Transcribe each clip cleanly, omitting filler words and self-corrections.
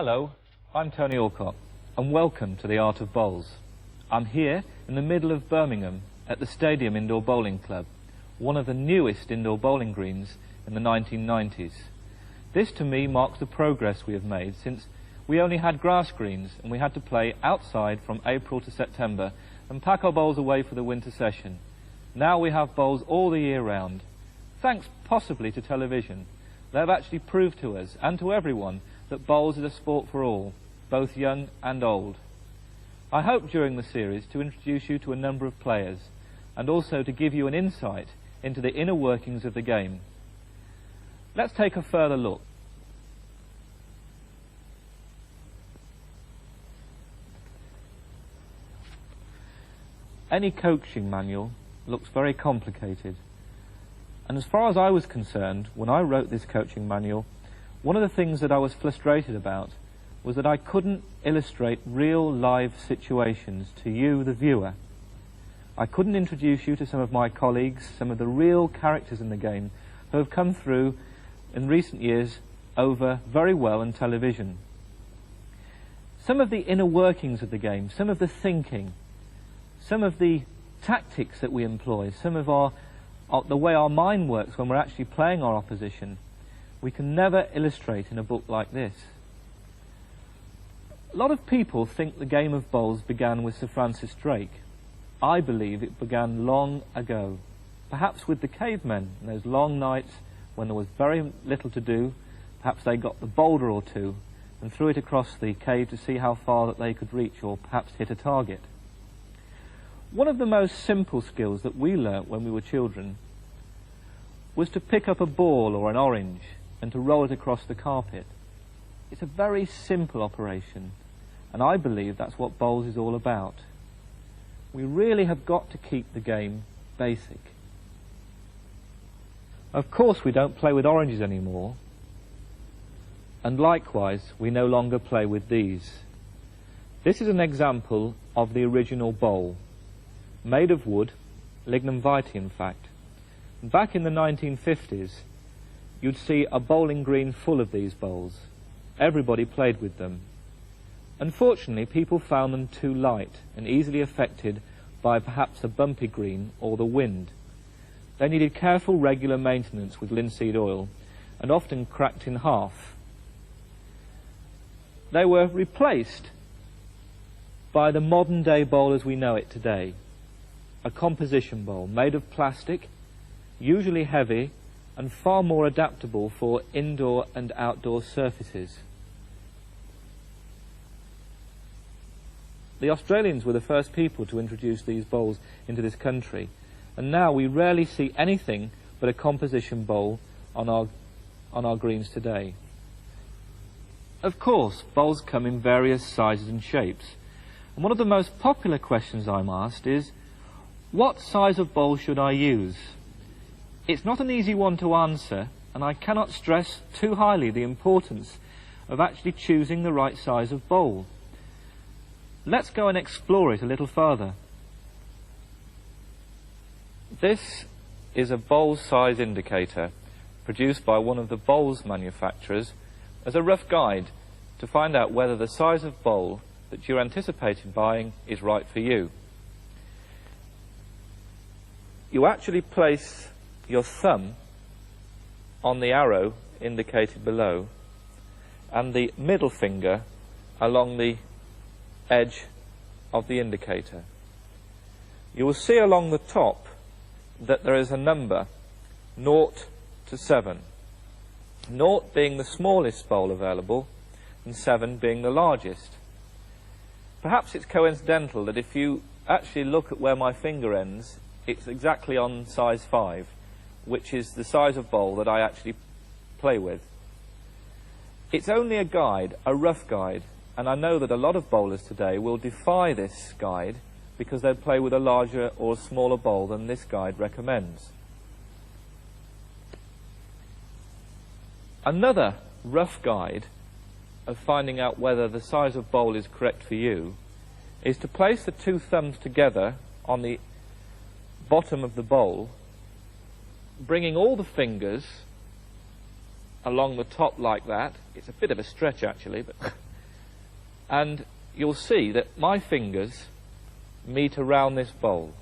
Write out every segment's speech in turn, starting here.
Hello, I'm Tony Allcock, and welcome to the Art of Bowls. I'm here in the middle of Birmingham at the Stadium Indoor Bowling Club, one of the newest indoor bowling greens in the 1990s. This to me marks the progress we have made since we only had grass greens and we had to play outside from April to September and pack our bowls away for the winter session. Now we have bowls all the year round. Thanks possibly to television, they have actually proved to us and to everyone that bowls is a sport for all, both young and old. I hope during the series to introduce you to a number of players and also to give you an insight into the inner workings of the game. Let's take a further look. Any coaching manual looks very complicated, and as far as I was concerned when I wrote this coaching manual, one of the things that I was frustrated about was that I couldn't illustrate real live situations to you, the viewer. I couldn't introduce you to some of my colleagues, some of the real characters in the game who have come through in recent years over very well on television. Some of the inner workings of the game, some of the thinking, some of the tactics that we employ, some of the way our mind works when we're actually playing our opposition, we can never illustrate in a book like this. A lot of people think the game of bowls began with Sir Francis Drake. I believe it began long ago, perhaps with the cavemen, in those long nights when there was very little to do. Perhaps they got the boulder or two and threw it across the cave to see how far that they could reach, or perhaps hit a target. One of the most simple skills that we learnt when we were children was to pick up a ball or an orange and to roll it across the carpet. It's a very simple operation, and I believe that's what bowls is all about. We really have got to keep the game basic. Of course we don't play with oranges anymore, and likewise we no longer play with these. This is an example of the original bowl, made of wood, lignum vitae in fact. Back in the 1950s, you'd see a bowling green full of these bowls. Everybody played with them. Unfortunately, people found them too light and easily affected by perhaps a bumpy green or the wind. They needed careful, regular maintenance with linseed oil and often cracked in half. They were replaced by the modern-day bowl as we know it today, a composition bowl made of plastic, usually heavy, and far more adaptable for indoor and outdoor surfaces. The Australians were the first people to introduce these bowls into this country, and now we rarely see anything but a composition bowl on our greens today. Of course, bowls come in various sizes and shapes, and one of the most popular questions I'm asked is, what size of bowl should I use? It's not an easy one to answer, and I cannot stress too highly the importance of actually choosing the right size of bowl. Let's go and explore it a little further. This is a bowl size indicator produced by one of the bowls manufacturers as a rough guide to find out whether the size of bowl that you're anticipating buying is right for you. You actually place your thumb on the arrow indicated below and the middle finger along the edge of the indicator. You will see along the top that there is a number 0 to 7. 0 being the smallest bowl available and 7 being the largest. Perhaps it's coincidental that if you actually look at where my finger ends, it's exactly on size 5, which is the size of bowl that I actually play with. It's only a guide, a rough guide, and I know that a lot of bowlers today will defy this guide because they'll play with a larger or a smaller bowl than this guide recommends. Another rough guide of finding out whether the size of bowl is correct for you is to place the two thumbs together on the bottom of the bowl, bringing all the fingers along the top like that. It's a bit of a stretch actually, but and you'll see that my fingers meet around this bowl.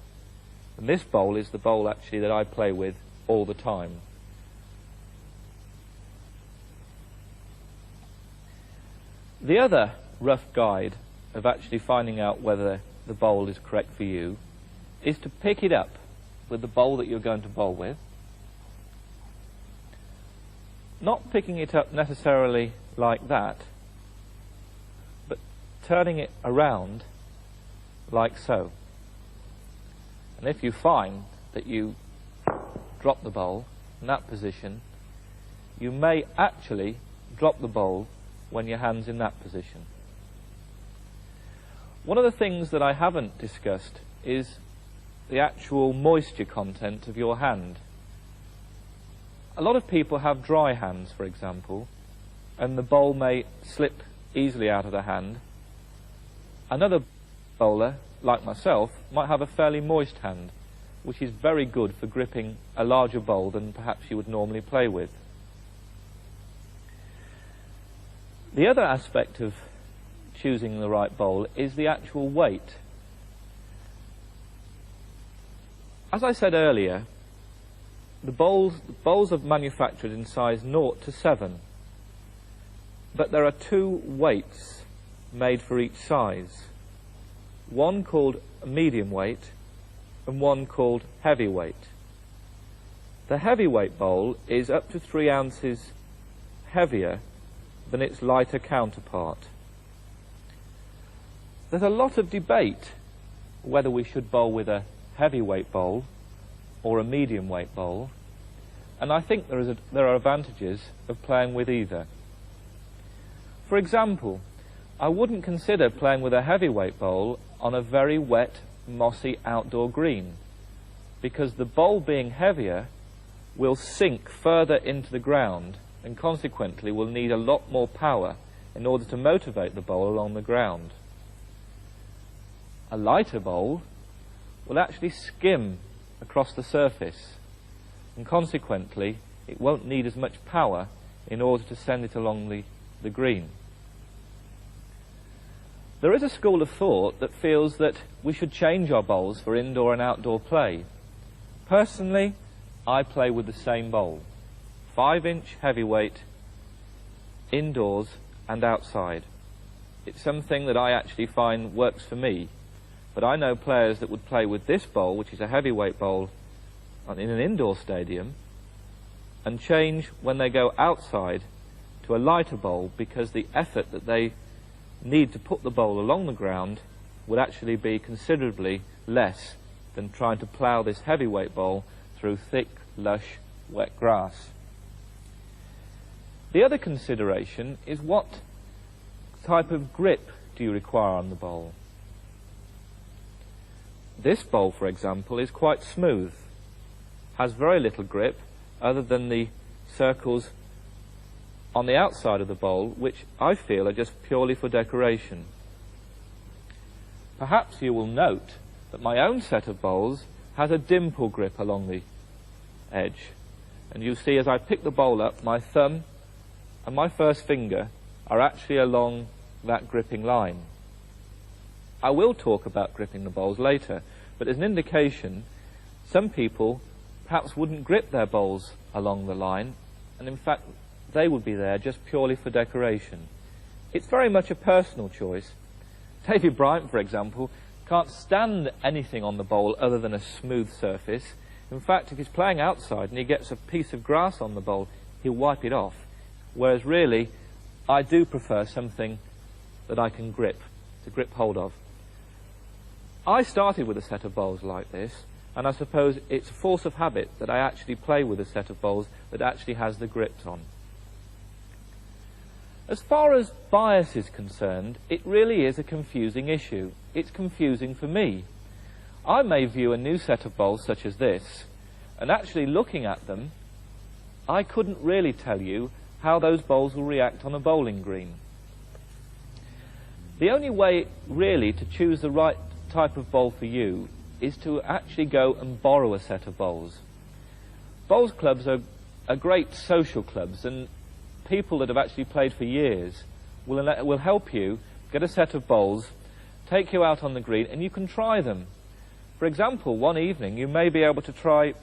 And this bowl is the bowl actually that I play with all the time. The other rough guide of actually finding out whether the bowl is correct for you is to pick it up with the bowl that you're going to bowl with. Not picking it up necessarily like that, but turning it around like so. And if you find that you drop the bowl in that position, you may actually drop the bowl when your hand's in that position. One of the things that I haven't discussed is the actual moisture content of your hand. A lot of people have dry hands, for example, and the bowl may slip easily out of the hand. Another bowler, like myself, might have a fairly moist hand, which is very good for gripping a larger bowl than perhaps you would normally play with. The other aspect of choosing the right bowl is the actual weight. As I said earlier, the bowls are manufactured in size 0 to 7, but there are two weights made for each size, one called medium weight and one called heavyweight. The heavyweight bowl is up to 3 ounces heavier than its lighter counterpart. There's a lot of debate whether we should bowl with a heavyweight bowl or a medium weight bowl, and I think there are advantages of playing with either. For example, I wouldn't consider playing with a heavyweight bowl on a very wet, mossy outdoor green, because the bowl being heavier will sink further into the ground and consequently will need a lot more power in order to motivate the bowl along the ground. A lighter bowl will actually skim across the surface, and consequently it won't need as much power in order to send it along the green. There is a school of thought that feels that we should change our bowls for indoor and outdoor play. Personally, I play with the same bowl, 5-inch heavyweight, indoors and outside. It's something that I actually find works for me, but I know players that would play with this bowl, which is a heavyweight bowl, in an indoor stadium, and change when they go outside to a lighter bowl, because the effort that they need to put the bowl along the ground would actually be considerably less than trying to plough this heavyweight bowl through thick, lush, wet grass. The other consideration is what type of grip do you require on the bowl. This bowl, for example, is quite smooth, has very little grip other than the circles on the outside of the bowl, which I feel are just purely for decoration. Perhaps you will note that my own set of bowls has a dimple grip along the edge, and you see as I pick the bowl up, my thumb and my first finger are actually along that gripping line. I will talk about gripping the bowls later, but as an indication, some people perhaps wouldn't grip their bowls along the line, and in fact they would be there just purely for decoration. It's very much a personal choice. David Bryant, for example, can't stand anything on the bowl other than a smooth surface. In fact, if he's playing outside and he gets a piece of grass on the bowl, he'll wipe it off. Whereas really, I do prefer something that I can grip, to grip hold of. I started with a set of bowls like this, and I suppose it's a force of habit that I actually play with a set of bowls that actually has the grips on. As far as bias is concerned, it really is a confusing issue. It's confusing for me. I may view a new set of bowls such as this, and actually looking at them, I couldn't really tell you how those bowls will react on a bowling green. The only way really to choose the right type of bowl for you is to actually go and borrow a set of bowls. Bowls clubs are great social clubs, and people that have actually played for years will help you get a set of bowls, take you out on the green, and you can try them. For example, one evening you may be able to try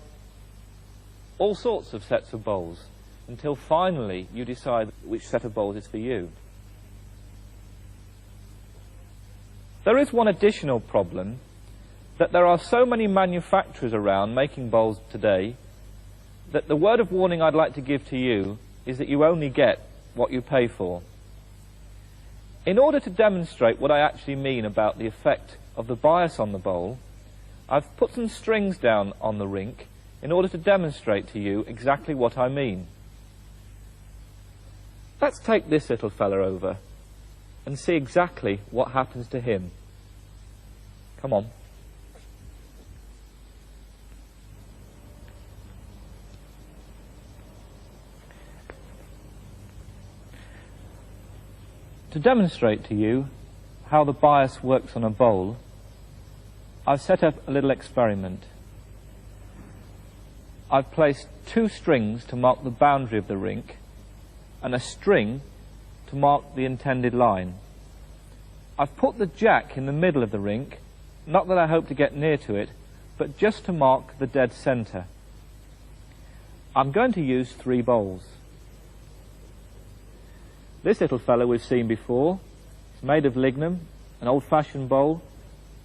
all sorts of sets of bowls until finally you decide which set of bowls is for you. There is one additional problem, that there are so many manufacturers around making bowls today that the word of warning I'd like to give to you is that you only get what you pay for. In order to demonstrate what I actually mean about the effect of the bias on the bowl, I've put some strings down on the rink in order to demonstrate to you exactly what I mean. Let's take this little fella over and see exactly what happens to him. Come on. To demonstrate to you how the bias works on a bowl, I've set up a little experiment. I've placed 2 strings to mark the boundary of the rink and a string to mark the intended line. I've put the jack in the middle of the rink, not that I hope to get near to it, but just to mark the dead centre. I'm going to use 3 bowls. This little fellow we've seen before. It's made of lignum, an old-fashioned bowl.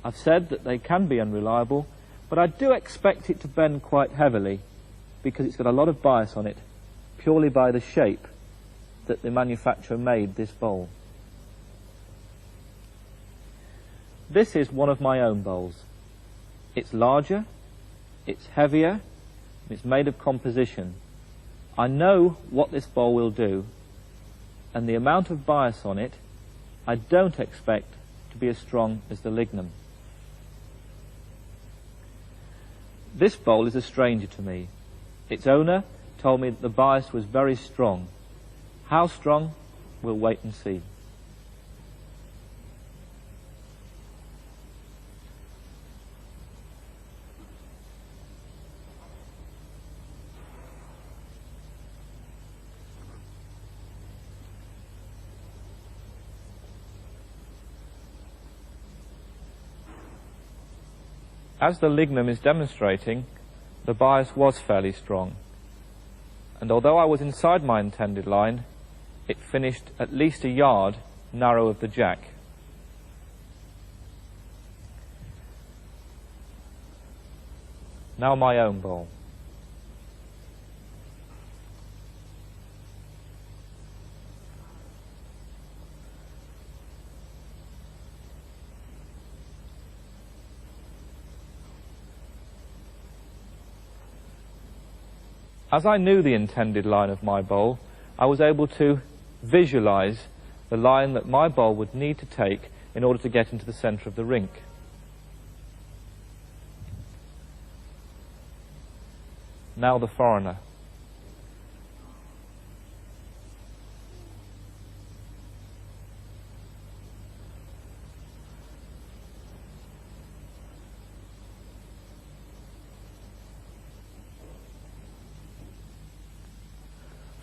I've said that they can be unreliable, but I do expect it to bend quite heavily because it's got a lot of bias on it, purely by the shape that the manufacturer made this bowl. This is one of my own bowls. It's larger, it's heavier, and it's made of composition. I know what this bowl will do, and the amount of bias on it I don't expect to be as strong as the lignum. This bowl is a stranger to me. Its owner told me that the bias was very strong. How strong? We'll wait and see. As the lignum is demonstrating, the bias was fairly strong, and although I was inside my intended line, it finished at least a yard narrow of the jack. Now my own bowl. As I knew the intended line of my bowl, I was able to visualize the line that my bowl would need to take in order to get into the center of the rink. Now the foreigner.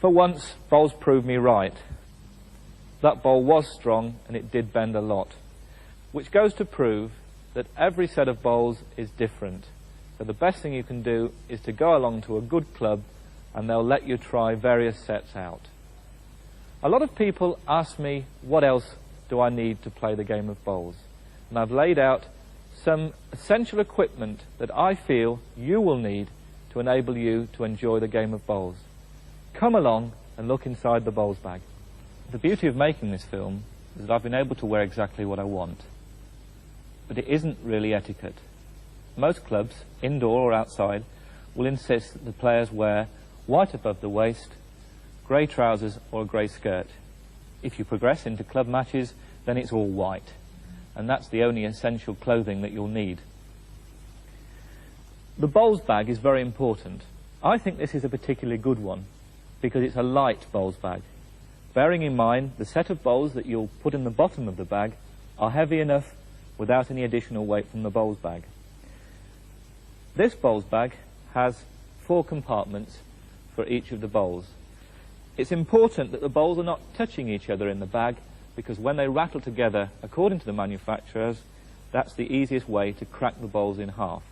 For once, bowls proved me right. That bowl was strong and it did bend a lot, which goes to prove that every set of bowls is different. So the best thing you can do is to go along to a good club and they'll let you try various sets out. A lot of people ask me, what else do I need to play the game of bowls? And I've laid out some essential equipment that I feel you will need to enable you to enjoy the game of bowls. Come along and look inside the bowls bag. The beauty of making this film is that I've been able to wear exactly what I want. But it isn't really etiquette. Most clubs, indoor or outside, will insist that the players wear white above the waist, grey trousers or a grey skirt. If you progress into club matches, then it's all white. And that's the only essential clothing that you'll need. The bowls bag is very important. I think this is a particularly good one, because it's a light bowls bag. Bearing in mind the set of bowls that you'll put in the bottom of the bag are heavy enough without any additional weight from the bowls bag. This bowls bag has 4 compartments for each of the bowls. It's important that the bowls are not touching each other in the bag, because when they rattle together, according to the manufacturers, that's the easiest way to crack the bowls in half.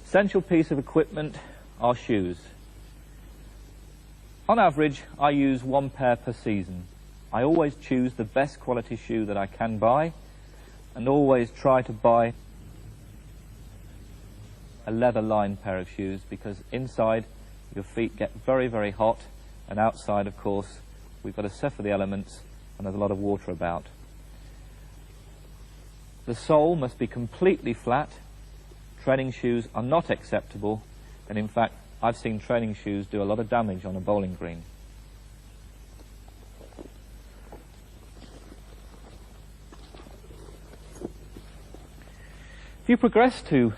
Essential piece of equipment are shoes. On average, I use 1 pair per season. I always choose the best quality shoe that I can buy, and always try to buy a leather-lined pair of shoes, because inside your feet get very, very hot, and outside, of course, we've got to suffer the elements, and there's a lot of water about. The sole must be completely flat. Training shoes are not acceptable, and in fact, I've seen training shoes do a lot of damage on a bowling green. If you progress to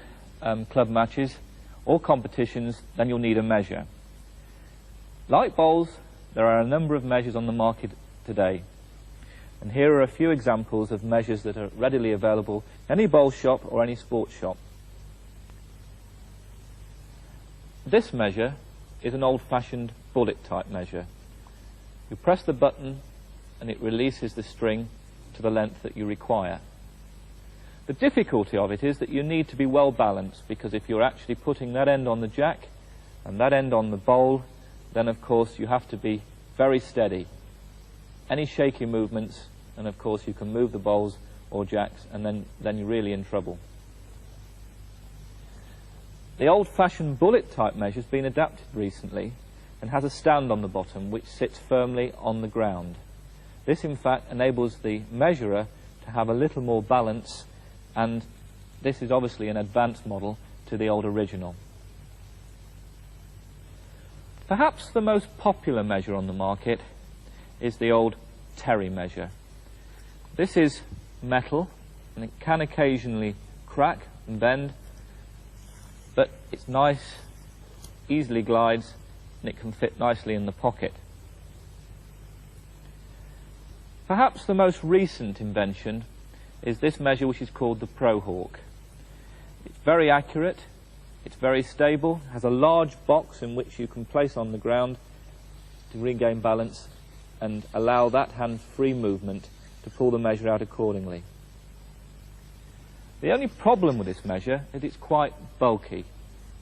club matches or competitions, then you'll need a measure. Like bowls, there are a number of measures on the market today. And here are a few examples of measures that are readily available in any bowl shop or any sports shop. This measure is an old-fashioned bullet type measure. You press the button and it releases the string to the length that you require. The difficulty of it is that you need to be well balanced, because if you're actually putting that end on the jack and that end on the bowl, then of course you have to be very steady. Any shaky movements, and of course you can move the bowls or jacks, and then you're really in trouble. The old-fashioned bullet type measure has been adapted recently and has a stand on the bottom which sits firmly on the ground. This in fact enables the measurer to have a little more balance, and this is obviously an advanced model to the old original. Perhaps the most popular measure on the market is the old Terry measure. This is metal, and it can occasionally crack and bend, but it's nice, easily glides, and it can fit nicely in the pocket. Perhaps the most recent invention is this measure, which is called the Pro Hawk. It's very accurate, it's very stable, has a large box in which you can place on the ground to regain balance and allow that hand-free movement to pull the measure out accordingly. The only problem with this measure is it's quite bulky.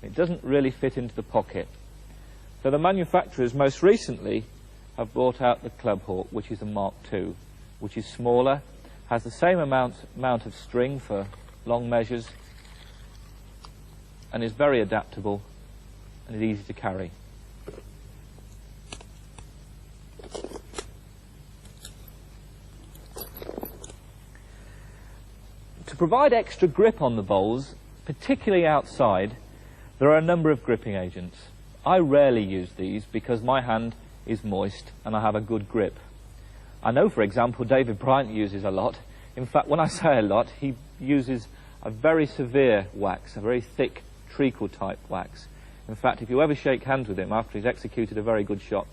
It doesn't really fit into the pocket. So the manufacturers most recently have brought out the Club Hawk, which is a Mark II, which is smaller, has the same amount of string for long measures, and is very adaptable and is easy to carry. To provide extra grip on the bowls, particularly outside, there are a number of gripping agents. I rarely use these because my hand is moist and I have a good grip. I know, for example, David Bryant uses a lot. In fact, when I say a lot, he uses a very severe wax, a very thick treacle type wax. In fact, if you ever shake hands with him after he's executed a very good shot,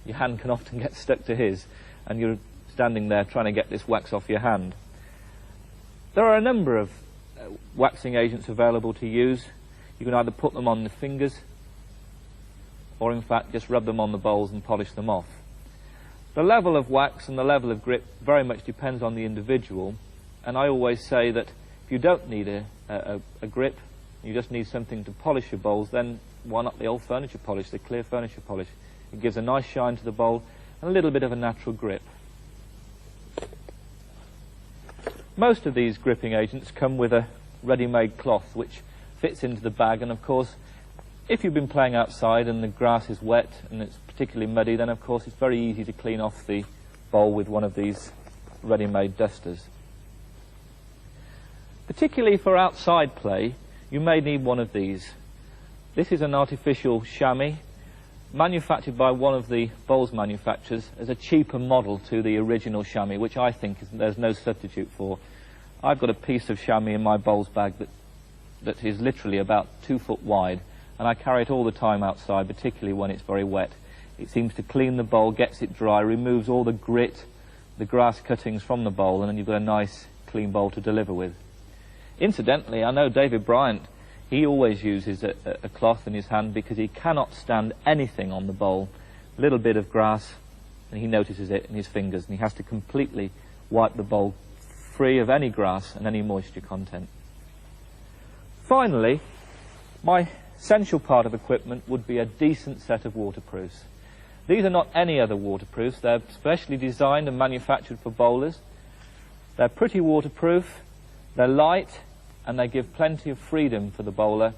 your hand can often get stuck to his and you're standing there trying to get this wax off your hand. There are a number of waxing agents available to use. You can either put them on the fingers or in fact just rub them on the bowls and polish them off. The level of wax and the level of grip very much depends on the individual, and I always say that if you don't need a grip, you just need something to polish your bowls, then why not the old furniture polish, the clear furniture polish? It gives a nice shine to the bowl and a little bit of a natural grip. Most of these gripping agents come with a ready-made cloth which fits into the bag, and of course if you've been playing outside and the grass is wet and it's particularly muddy, then of course it's very easy to clean off the bowl with one of these ready-made dusters. Particularly for outside play, you may need one of these. This is an artificial chamois manufactured by one of the bowls manufacturers as a cheaper model to the original chamois, which I think there's no substitute for. I've got a piece of chamois in my bowls bag that is literally about 2 foot wide, and I carry it all the time outside, particularly when it's very wet. It seems to clean the bowl, gets it dry, removes all the grit, the grass cuttings from the bowl, and then you've got a nice clean bowl to deliver with. Incidentally, I know David Bryant, he always uses a cloth in his hand because he cannot stand anything on the bowl. A little bit of grass, and he notices it in his fingers, and he has to completely wipe the bowl free of any grass and any moisture content. Finally, my essential part of equipment would be a decent set of waterproofs. These are not any other waterproofs. They're specially designed and manufactured for bowlers. They're pretty waterproof, they're light, and they give plenty of freedom for the bowler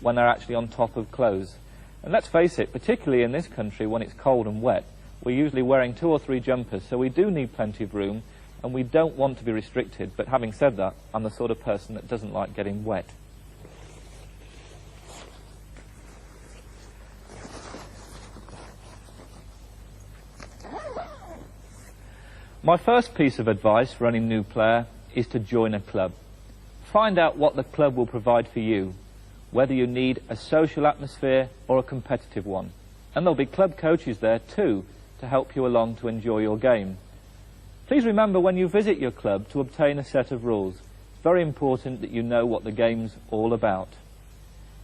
when they're actually on top of clothes. And let's face it, particularly in this country when it's cold and wet, we're usually wearing 2 or 3 jumpers, so we do need plenty of room, and we don't want to be restricted. But having said that, I'm the sort of person that doesn't like getting wet. My first piece of advice for any new player is to join a club. Find out what the club will provide for you, whether you need a social atmosphere or a competitive one. And there'll be club coaches there too to help you along to enjoy your game. Please remember when you visit your club to obtain a set of rules. It's very important that you know what the game's all about.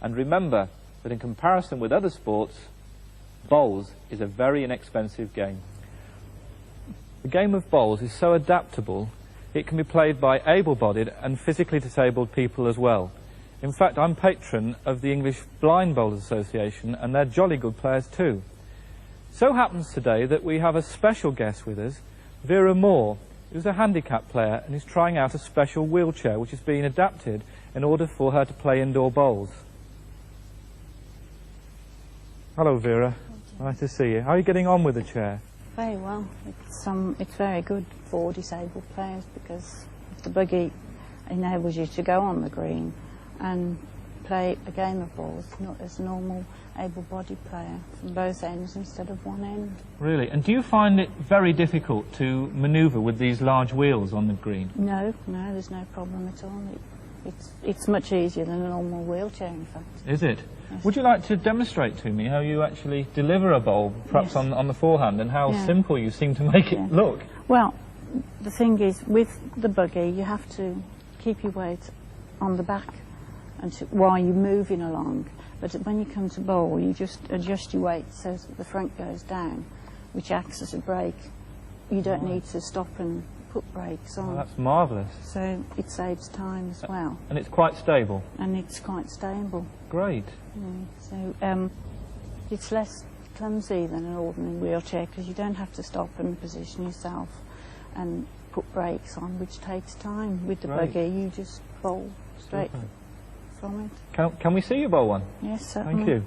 And remember that in comparison with other sports, bowls is a very inexpensive game. The game of bowls is so adaptable, it can be played by able-bodied and physically disabled people as well. In fact, I'm patron of the English Blind Bowlers Association, and they're jolly good players too. So happens today that we have a special guest with us, Vera Moore, who's a handicap player and is trying out a special wheelchair which is being adapted in order for her to play indoor bowls. Hello, Vera. Nice to see you. How are you getting on with the chair? Very well. It's very good for disabled players because the buggy enables you to go on the green and play a game of bowls, not as a normal able-bodied player, from both ends instead of one end. Really? And do you find it very difficult to manoeuvre with these large wheels on the green? No, there's no problem at all. It's much easier than a normal wheelchair, in fact. Is it? Yes. Would you like to demonstrate to me how you actually deliver a bowl, perhaps yes. on the forehand, and how simple you seem to make it look? Well, the thing is, with the buggy, you have to keep your weight on the back while you're moving along. But when you come to bowl, you just adjust your weight so that the front goes down, which acts as a brake. You don't need to stop and put brakes on. Oh, that's marvellous. So it saves time as well. And it's quite stable? And it's quite stable. Great. So it's less clumsy than an ordinary wheelchair because you don't have to stop and position yourself and put brakes on, which takes time. With the buggy, you just bowl straight from it. Can we see you bowl one? Yes, certainly. Thank you.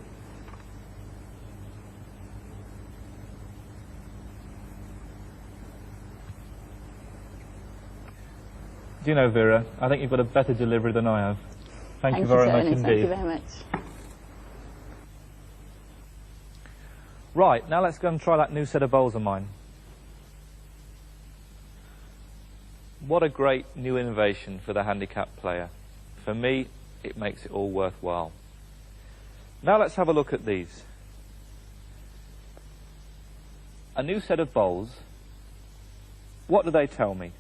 Do you know, Vera, I think you've got a better delivery than I have. Thank you very much indeed. Thank you very much. Right, now let's go and try that new set of bowls of mine. What a great new innovation for the handicapped player. For me, it makes it all worthwhile. Now let's have a look at these. A new set of bowls. What do they tell me?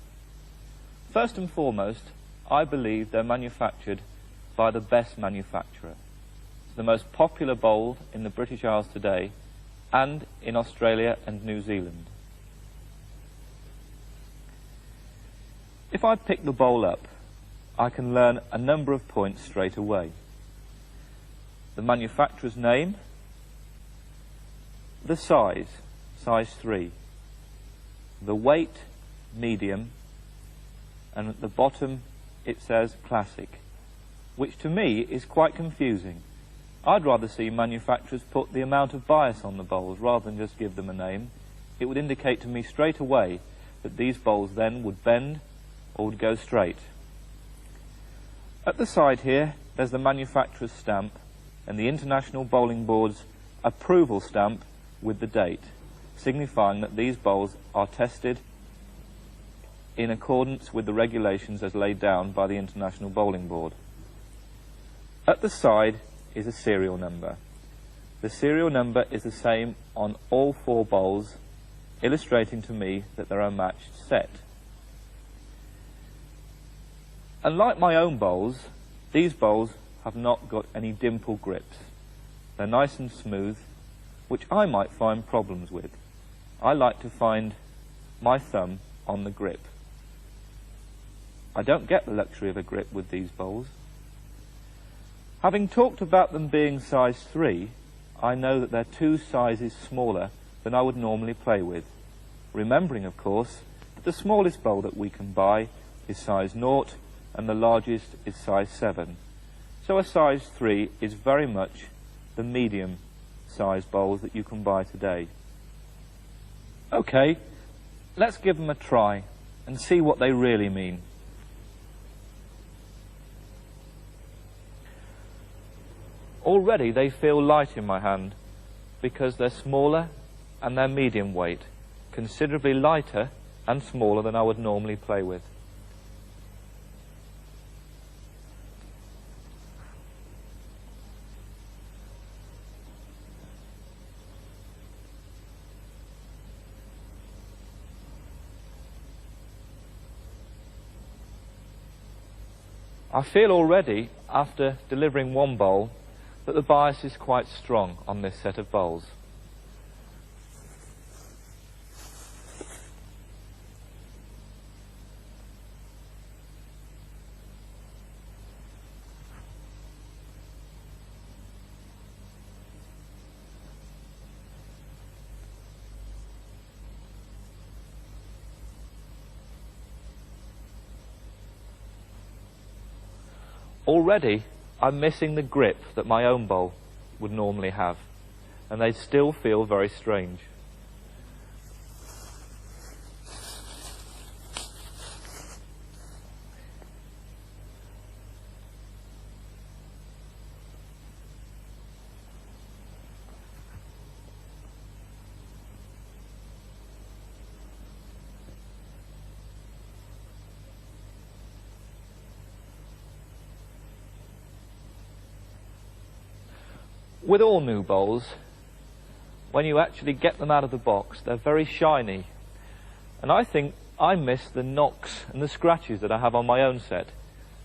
First and foremost, I believe they're manufactured by the best manufacturer. It's the most popular bowl in the British Isles today and in Australia and New Zealand. If I pick the bowl up, I can learn a number of points straight away. The manufacturer's name, the size 3, the weight, medium, and at the bottom it says classic, which to me is quite confusing. I'd rather see manufacturers put the amount of bias on the bowls rather than just give them a name. It would indicate to me straight away that these bowls then would bend or would go straight. At the side here, there's the manufacturer's stamp and the International Bowling Board's approval stamp with the date, signifying that these bowls are tested in accordance with the regulations as laid down by the International Bowling Board. At the side is a serial number. The serial number is the same on all 4 bowls, illustrating to me that they're a matched set. Unlike my own bowls, these bowls have not got any dimple grips. They're nice and smooth, which I might find problems with. I like to find my thumb on the grip. I don't get the luxury of a grip with these bowls. Having talked about them being size 3, I know that they're 2 sizes smaller than I would normally play with, remembering, of course, that the smallest bowl that we can buy is size 0 and the largest is size 7. So a size 3 is very much the medium size bowls that you can buy today. Okay, let's give them a try and see what they really mean. Already they feel light in my hand because they're smaller and they're medium weight, considerably lighter and smaller than I would normally play with. I feel already, after delivering one bowl, that the bias is quite strong on this set of bowls. Already, I'm missing the grip that my own bowl would normally have, and they still feel very strange. With all new bowls, when you actually get them out of the box, they're very shiny. And I think I miss the knocks and the scratches that I have on my own set,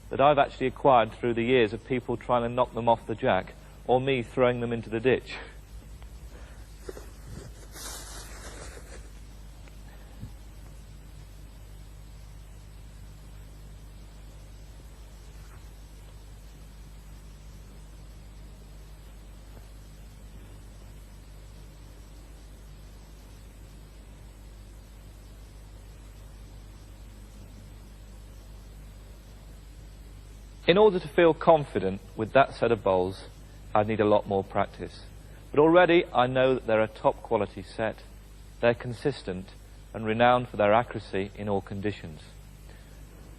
that I've actually acquired through the years of people trying to knock them off the jack, or me throwing them into the ditch. In order to feel confident with that set of bowls, I'd need a lot more practice. But already I know that they're a top quality set. They're consistent and renowned for their accuracy in all conditions.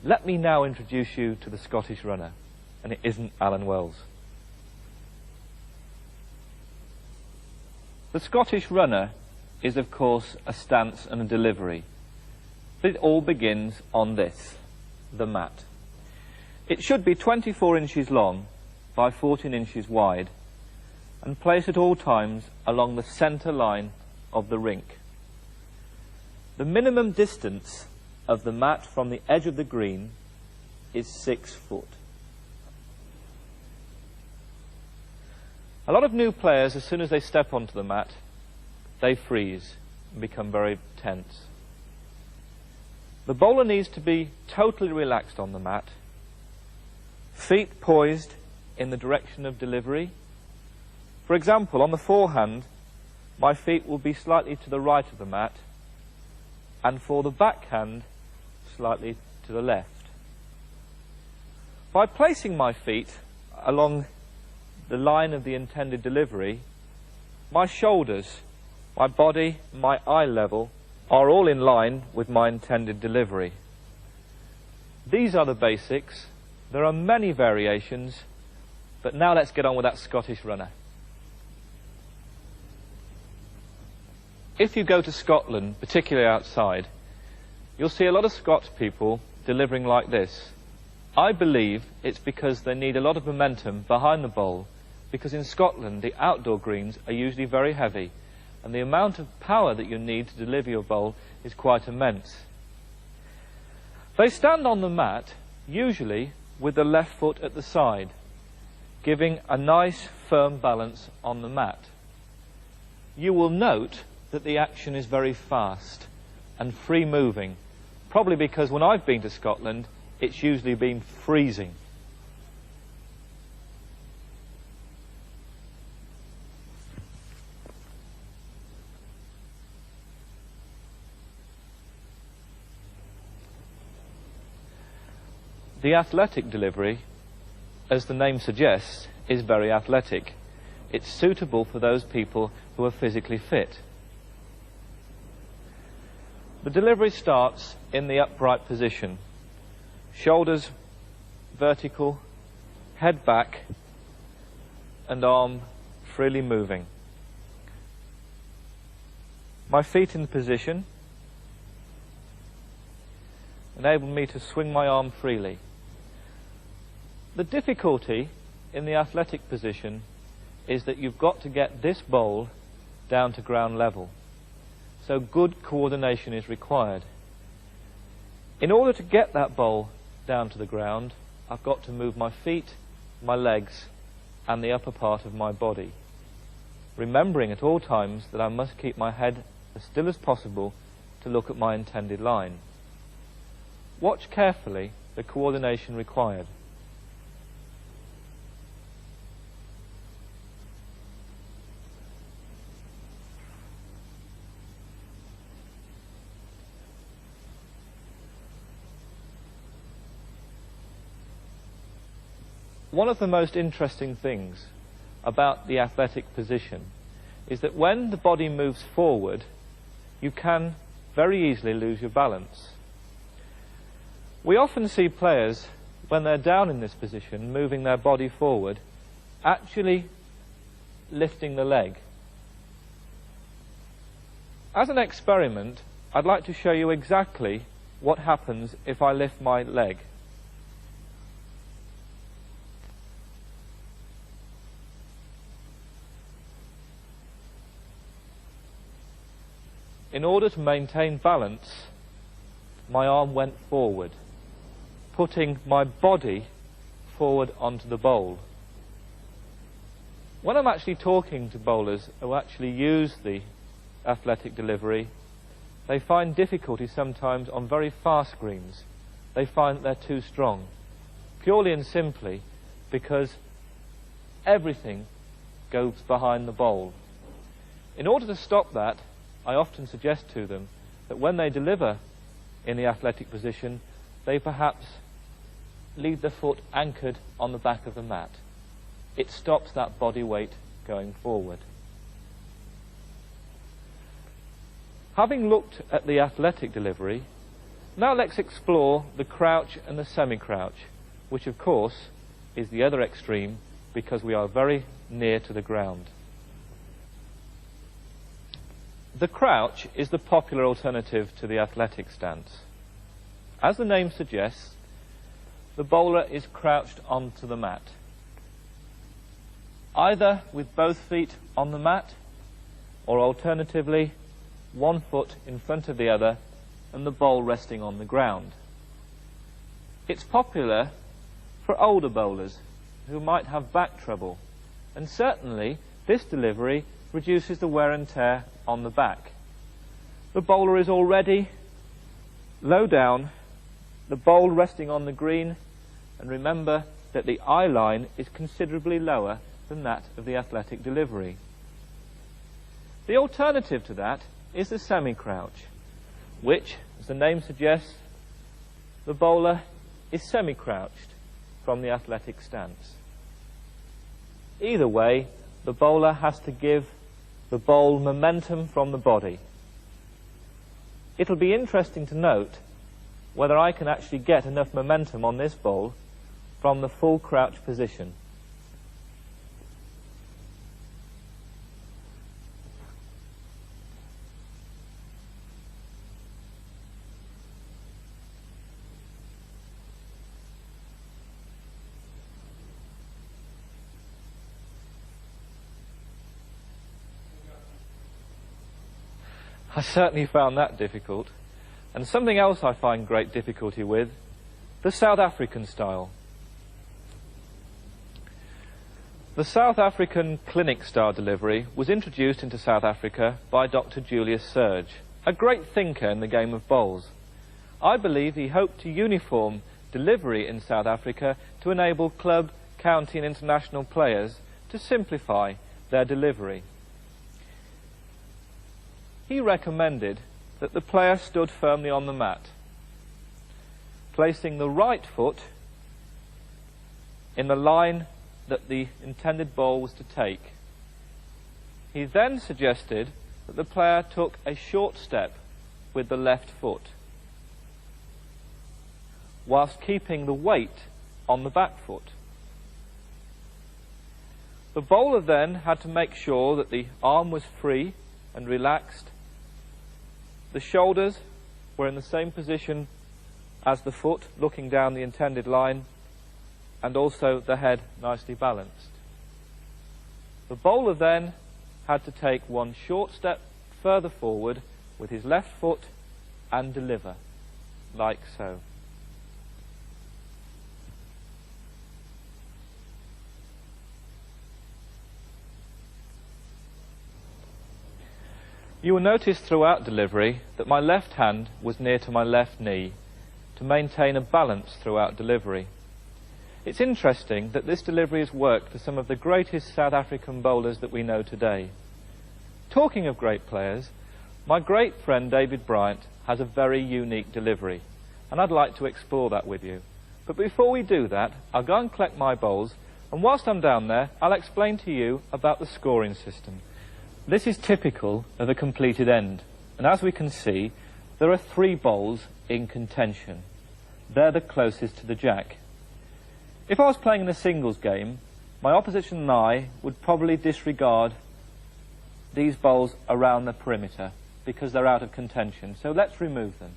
Let me now introduce you to the Scottish runner, and it isn't Alan Wells. The Scottish runner is, of course, a stance and a delivery. But it all begins on this, the mat. It should be 24 inches long by 14 inches wide and placed at all times along the centre line of the rink. The minimum distance of the mat from the edge of the green is 6 foot. A lot of new players, as soon as they step onto the mat, they freeze and become very tense. The bowler needs to be totally relaxed on the mat, feet poised in the direction of delivery. For example, on the forehand, my feet will be slightly to the right of the mat, and for the backhand, slightly to the left. By placing my feet along the line of the intended delivery, my shoulders, my body, my eye level are all in line with my intended delivery. These are the basics. There are many variations, but now let's get on with that Scottish runner. If you go to Scotland, particularly outside, you'll see a lot of Scots people delivering like this. I believe it's because they need a lot of momentum behind the bowl, because in Scotland the outdoor greens are usually very heavy, and the amount of power that you need to deliver your bowl is quite immense. They stand on the mat, usually with the left foot at the side, giving a nice firm balance on the mat. You will note that the action is very fast and free moving, probably because when I've been to Scotland, it's usually been freezing. The athletic delivery, as the name suggests, is very athletic. It's suitable for those people who are physically fit. The delivery starts in the upright position. Shoulders vertical, head back, and arm freely moving. My feet in position enable me to swing my arm freely. The difficulty in the athletic position is that you've got to get this bowl down to ground level. So good coordination is required. In order to get that bowl down to the ground, I've got to move my feet, my legs, and the upper part of my body, remembering at all times that I must keep my head as still as possible to look at my intended line. Watch carefully the coordination required. One of the most interesting things about the athletic position is that when the body moves forward, you can very easily lose your balance. We often see players, when they're down in this position, moving their body forward, actually lifting the leg. As an experiment, I'd like to show you exactly what happens if I lift my leg. In order to maintain balance, my arm went forward, putting my body forward onto the bowl. When I'm actually talking to bowlers who actually use the athletic delivery, they find difficulty sometimes on very fast greens. They find that they're too strong, purely and simply because everything goes behind the bowl. In order to stop that, I often suggest to them that when they deliver in the athletic position, they perhaps leave the foot anchored on the back of the mat. It stops that body weight going forward. Having looked at the athletic delivery, now let's explore the crouch and the semi-crouch, which of course is the other extreme because we are very near to the ground. The crouch is the popular alternative to the athletic stance. As the name suggests, the bowler is crouched onto the mat, either with both feet on the mat, or alternatively, one foot in front of the other and the bowl resting on the ground. It's popular for older bowlers who might have back trouble, and certainly this delivery reduces the wear and tear on the back. The bowler is already low down, the bowl resting on the green, and remember that the eye line is considerably lower than that of the athletic delivery. The alternative to that is the semi-crouch, which, as the name suggests, the bowler is semi-crouched from the athletic stance. Either way, the bowler has to give the bowl momentum from the body. It'll be interesting to note whether I can actually get enough momentum on this bowl from the full crouch position. I certainly found that difficult. And something else I find great difficulty with, the South African style. The South African clinic-style delivery was introduced into South Africa by Dr. Julius Surge, a great thinker in the game of bowls. I believe he hoped to uniform delivery in South Africa to enable club, county and international players to simplify their delivery. He recommended that the player stood firmly on the mat, placing the right foot in the line that the intended bowl was to take. He then suggested that the player took a short step with the left foot, whilst keeping the weight on the back foot. The bowler then had to make sure that the arm was free and relaxed, the shoulders were in the same position as the foot, looking down the intended line, and also the head nicely balanced. The bowler then had to take one short step further forward with his left foot and deliver, like so. You will notice throughout delivery that my left hand was near to my left knee to maintain a balance throughout delivery. It's interesting that this delivery has worked for some of the greatest South African bowlers that we know today. Talking of great players, my great friend David Bryant has a very unique delivery, and I'd like to explore that with you. But before we do that, I'll go and collect my bowls, and whilst I'm down there, I'll explain to you about the scoring system. This is typical of a completed end, and as we can see, there are 3 bowls in contention. They're the closest to the jack. If I was playing in a singles game, my opposition and I would probably disregard these bowls around the perimeter because they're out of contention. So let's remove them.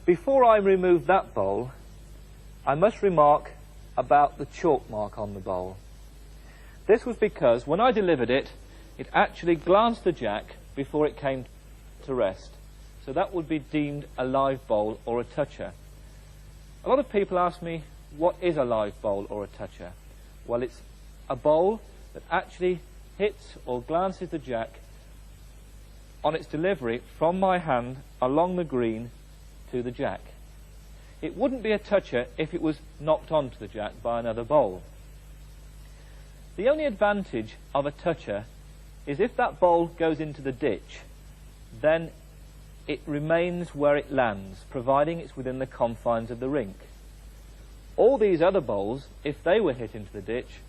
Before I remove that bowl, I must remark about the chalk mark on the bowl. This was because when I delivered it, it actually glanced the jack before it came to rest. So that would be deemed a live bowl or a toucher. A lot of people ask me, what is a live bowl or a toucher? Well, it's a bowl that actually hits or glances the jack on its delivery from my hand along the green to the jack. It wouldn't be a toucher if it was knocked onto the jack by another bowl. The only advantage of a toucher is if that bowl goes into the ditch, then it remains where it lands, providing it's within the confines of the rink. All these other bowls, if they were hit into the ditch,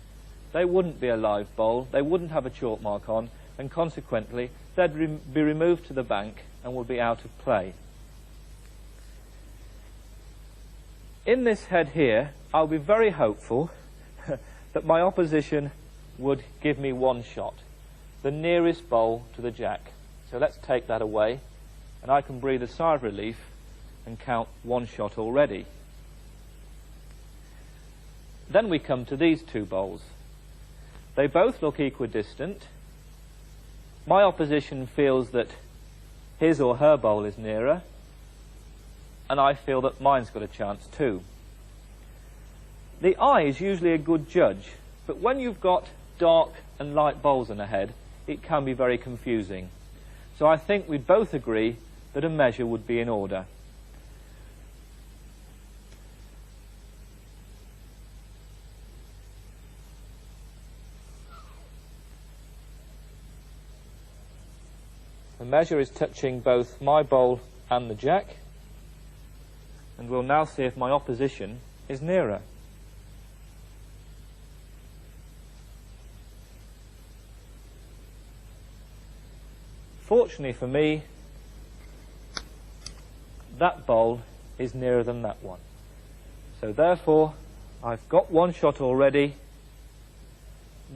they wouldn't be a live bowl, they wouldn't have a chalk mark on, and consequently they'd be removed to the bank and would be out of play. In this head here, I'll be very hopeful that my opposition would give me one shot, the nearest bowl to the jack. So let's take that away, and I can breathe a sigh of relief and count one shot already. Then we come to these 2 bowls. They both look equidistant. My opposition feels that his or her bowl is nearer, and I feel that mine's got a chance too. The eye is usually a good judge, but when you've got dark and light bowls in a head, it can be very confusing. So I think we'd both agree that a measure would be in order. The measure is touching both my bowl and the jack, and we'll now see if my opposition is nearer. Fortunately for me, that bowl is nearer than that one. So therefore, I've got one shot already.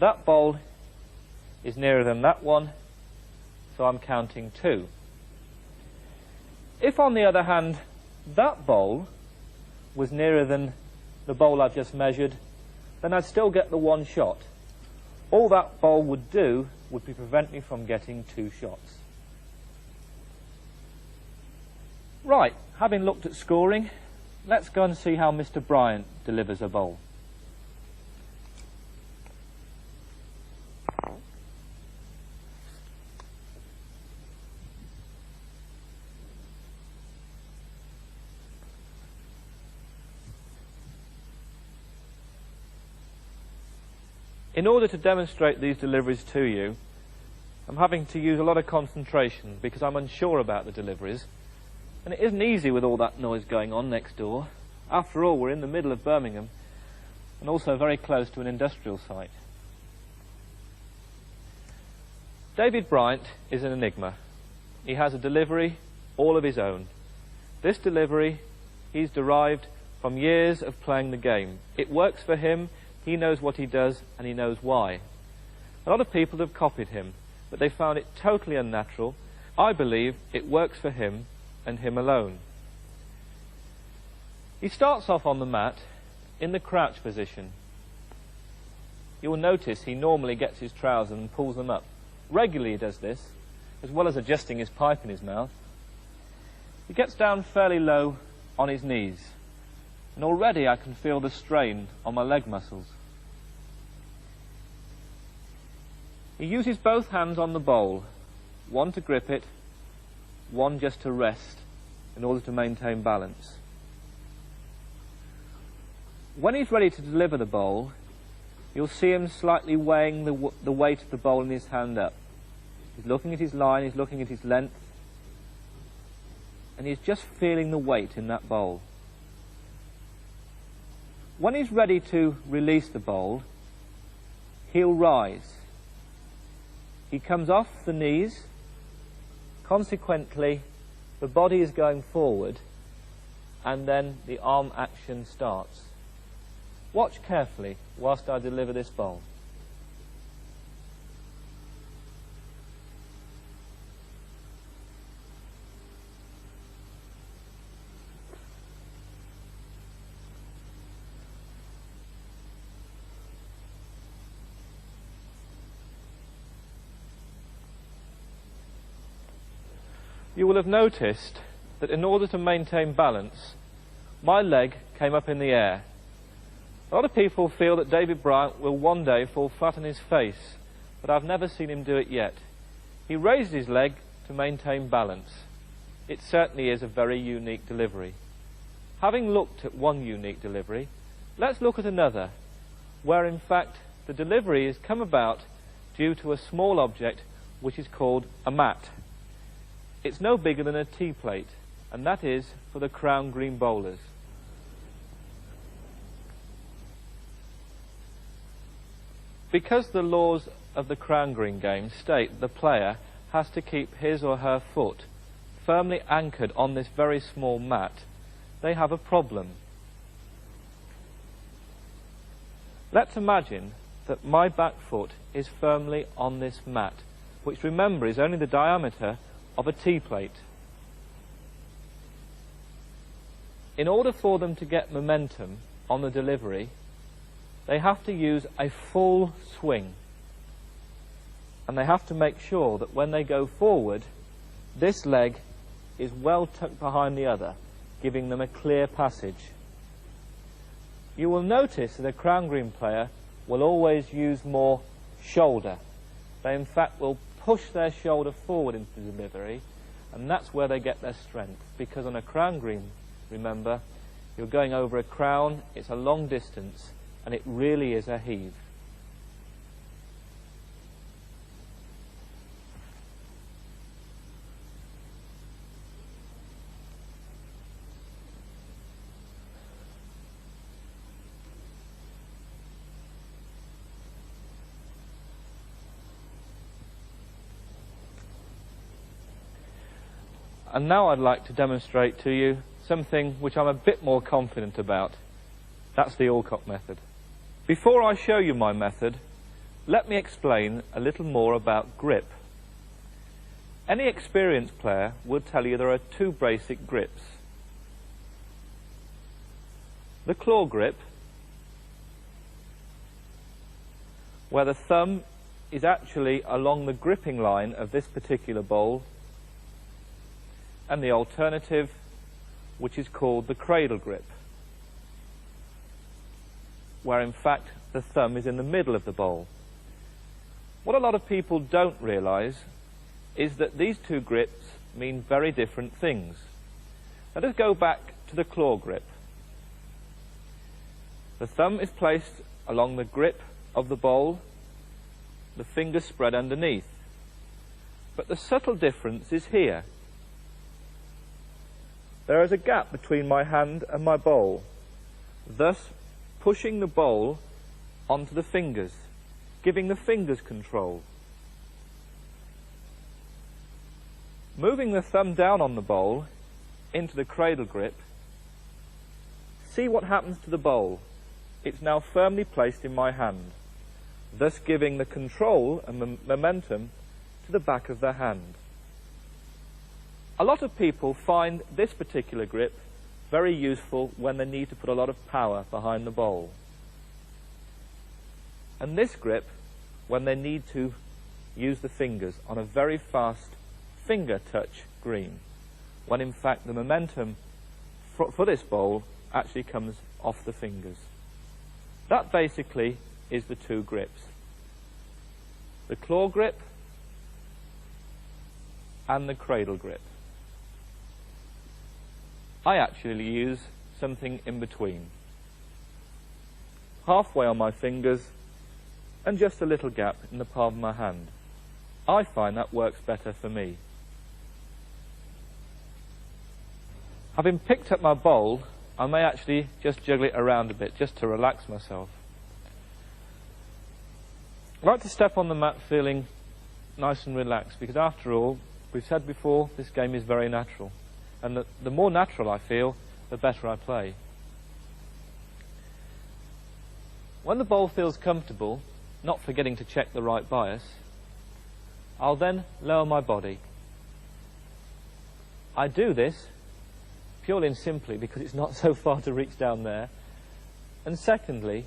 That bowl is nearer than that one, so I'm counting 2. If, on the other hand, that bowl was nearer than the bowl I've just measured, then I'd still get the one shot. All that bowl would do would be prevent me from getting 2 shots. Right, having looked at scoring, let's go and see how Mr. Bryant delivers a bowl. In order to demonstrate these deliveries to you, I'm having to use a lot of concentration because I'm unsure about the deliveries, and it isn't easy with all that noise going on next door. After all, we're in the middle of Birmingham and also very close to an industrial site. David Bryant is an enigma. He has a delivery all of his own. This delivery he's derived from years of playing the game. It works for him. He knows what he does, and he knows why. A lot of people have copied him, but they found it totally unnatural. I believe it works for him, and him alone. He starts off on the mat in the crouch position. You will notice he normally gets his trousers and pulls them up. Regularly he does this, as well as adjusting his pipe in his mouth. He gets down fairly low on his knees, and already I can feel the strain on my leg muscles. He uses both hands on the bowl, one to grip it, one just to rest, in order to maintain balance. When he's ready to deliver the bowl, you'll see him slightly weighing the weight of the bowl in his hand up. He's looking at his line, he's looking at his length, and he's just feeling the weight in that bowl. When he's ready to release the bowl, he'll rise. He comes off the knees. Consequently, the body is going forward, and then the arm action starts. Watch carefully whilst I deliver this bowl. You will have noticed that in order to maintain balance, my leg came up in the air. A lot of people feel that David Bryant will one day fall flat on his face, but I've never seen him do it yet. He raised his leg to maintain balance. It certainly is a very unique delivery. Having looked at one unique delivery, let's look at another, where in fact the delivery has come about due to a small object which is called a mat. It's no bigger than a tea plate, and that is for the crown green bowlers. Because the laws of the crown green game state the player has to keep his or her foot firmly anchored on this very small mat, they have a problem. Let's imagine that my back foot is firmly on this mat, which remember is only the diameter of a tea plate. In order for them to get momentum on the delivery, they have to use a full swing, and they have to make sure that when they go forward, this leg is well tucked behind the other, giving them a clear passage. You will notice that a crown green player will always use more shoulder. They in fact will push their shoulder forward into the delivery, and that's where they get their strength, because on a crown green, remember, you're going over a crown, it's a long distance, and it really is a heave. And now I'd like to demonstrate to you something which I'm a bit more confident about. That's the Allcock method. Before I show you my method, let me explain a little more about grip. Any experienced player would tell you there are two basic grips. The claw grip, where the thumb is actually along the gripping line of this particular bowl, and the alternative which is called the cradle grip, where in fact the thumb is in the middle of the bowl. What a lot of people don't realise is that these two grips mean very different things. Let us go back to the claw grip. The thumb is placed along the grip of the bowl, the fingers spread underneath. But the subtle difference is here. There is a gap between my hand and my bowl, thus pushing the bowl onto the fingers, giving the fingers control. Moving the thumb down on the bowl into the cradle grip, see what happens to the bowl. It's now firmly placed in my hand, thus giving the control and momentum to the back of their hand. A lot of people find this particular grip very useful when they need to put a lot of power behind the bowl. And this grip when they need to use the fingers on a very fast finger touch green, when in fact the momentum for this bowl actually comes off the fingers. That basically is the two grips. The claw grip and the cradle grip. I actually use something in between. Halfway on my fingers and just a little gap in the palm of my hand. I find that works better for me. Having picked up my bowl, I may actually just juggle it around a bit just to relax myself. I like to step on the mat feeling nice and relaxed because after all, we've said before, this game is very natural. And the more natural I feel, the better I play. When the bowl feels comfortable, not forgetting to check the right bias, I'll then lower my body. I do this purely and simply because it's not so far to reach down there. And secondly,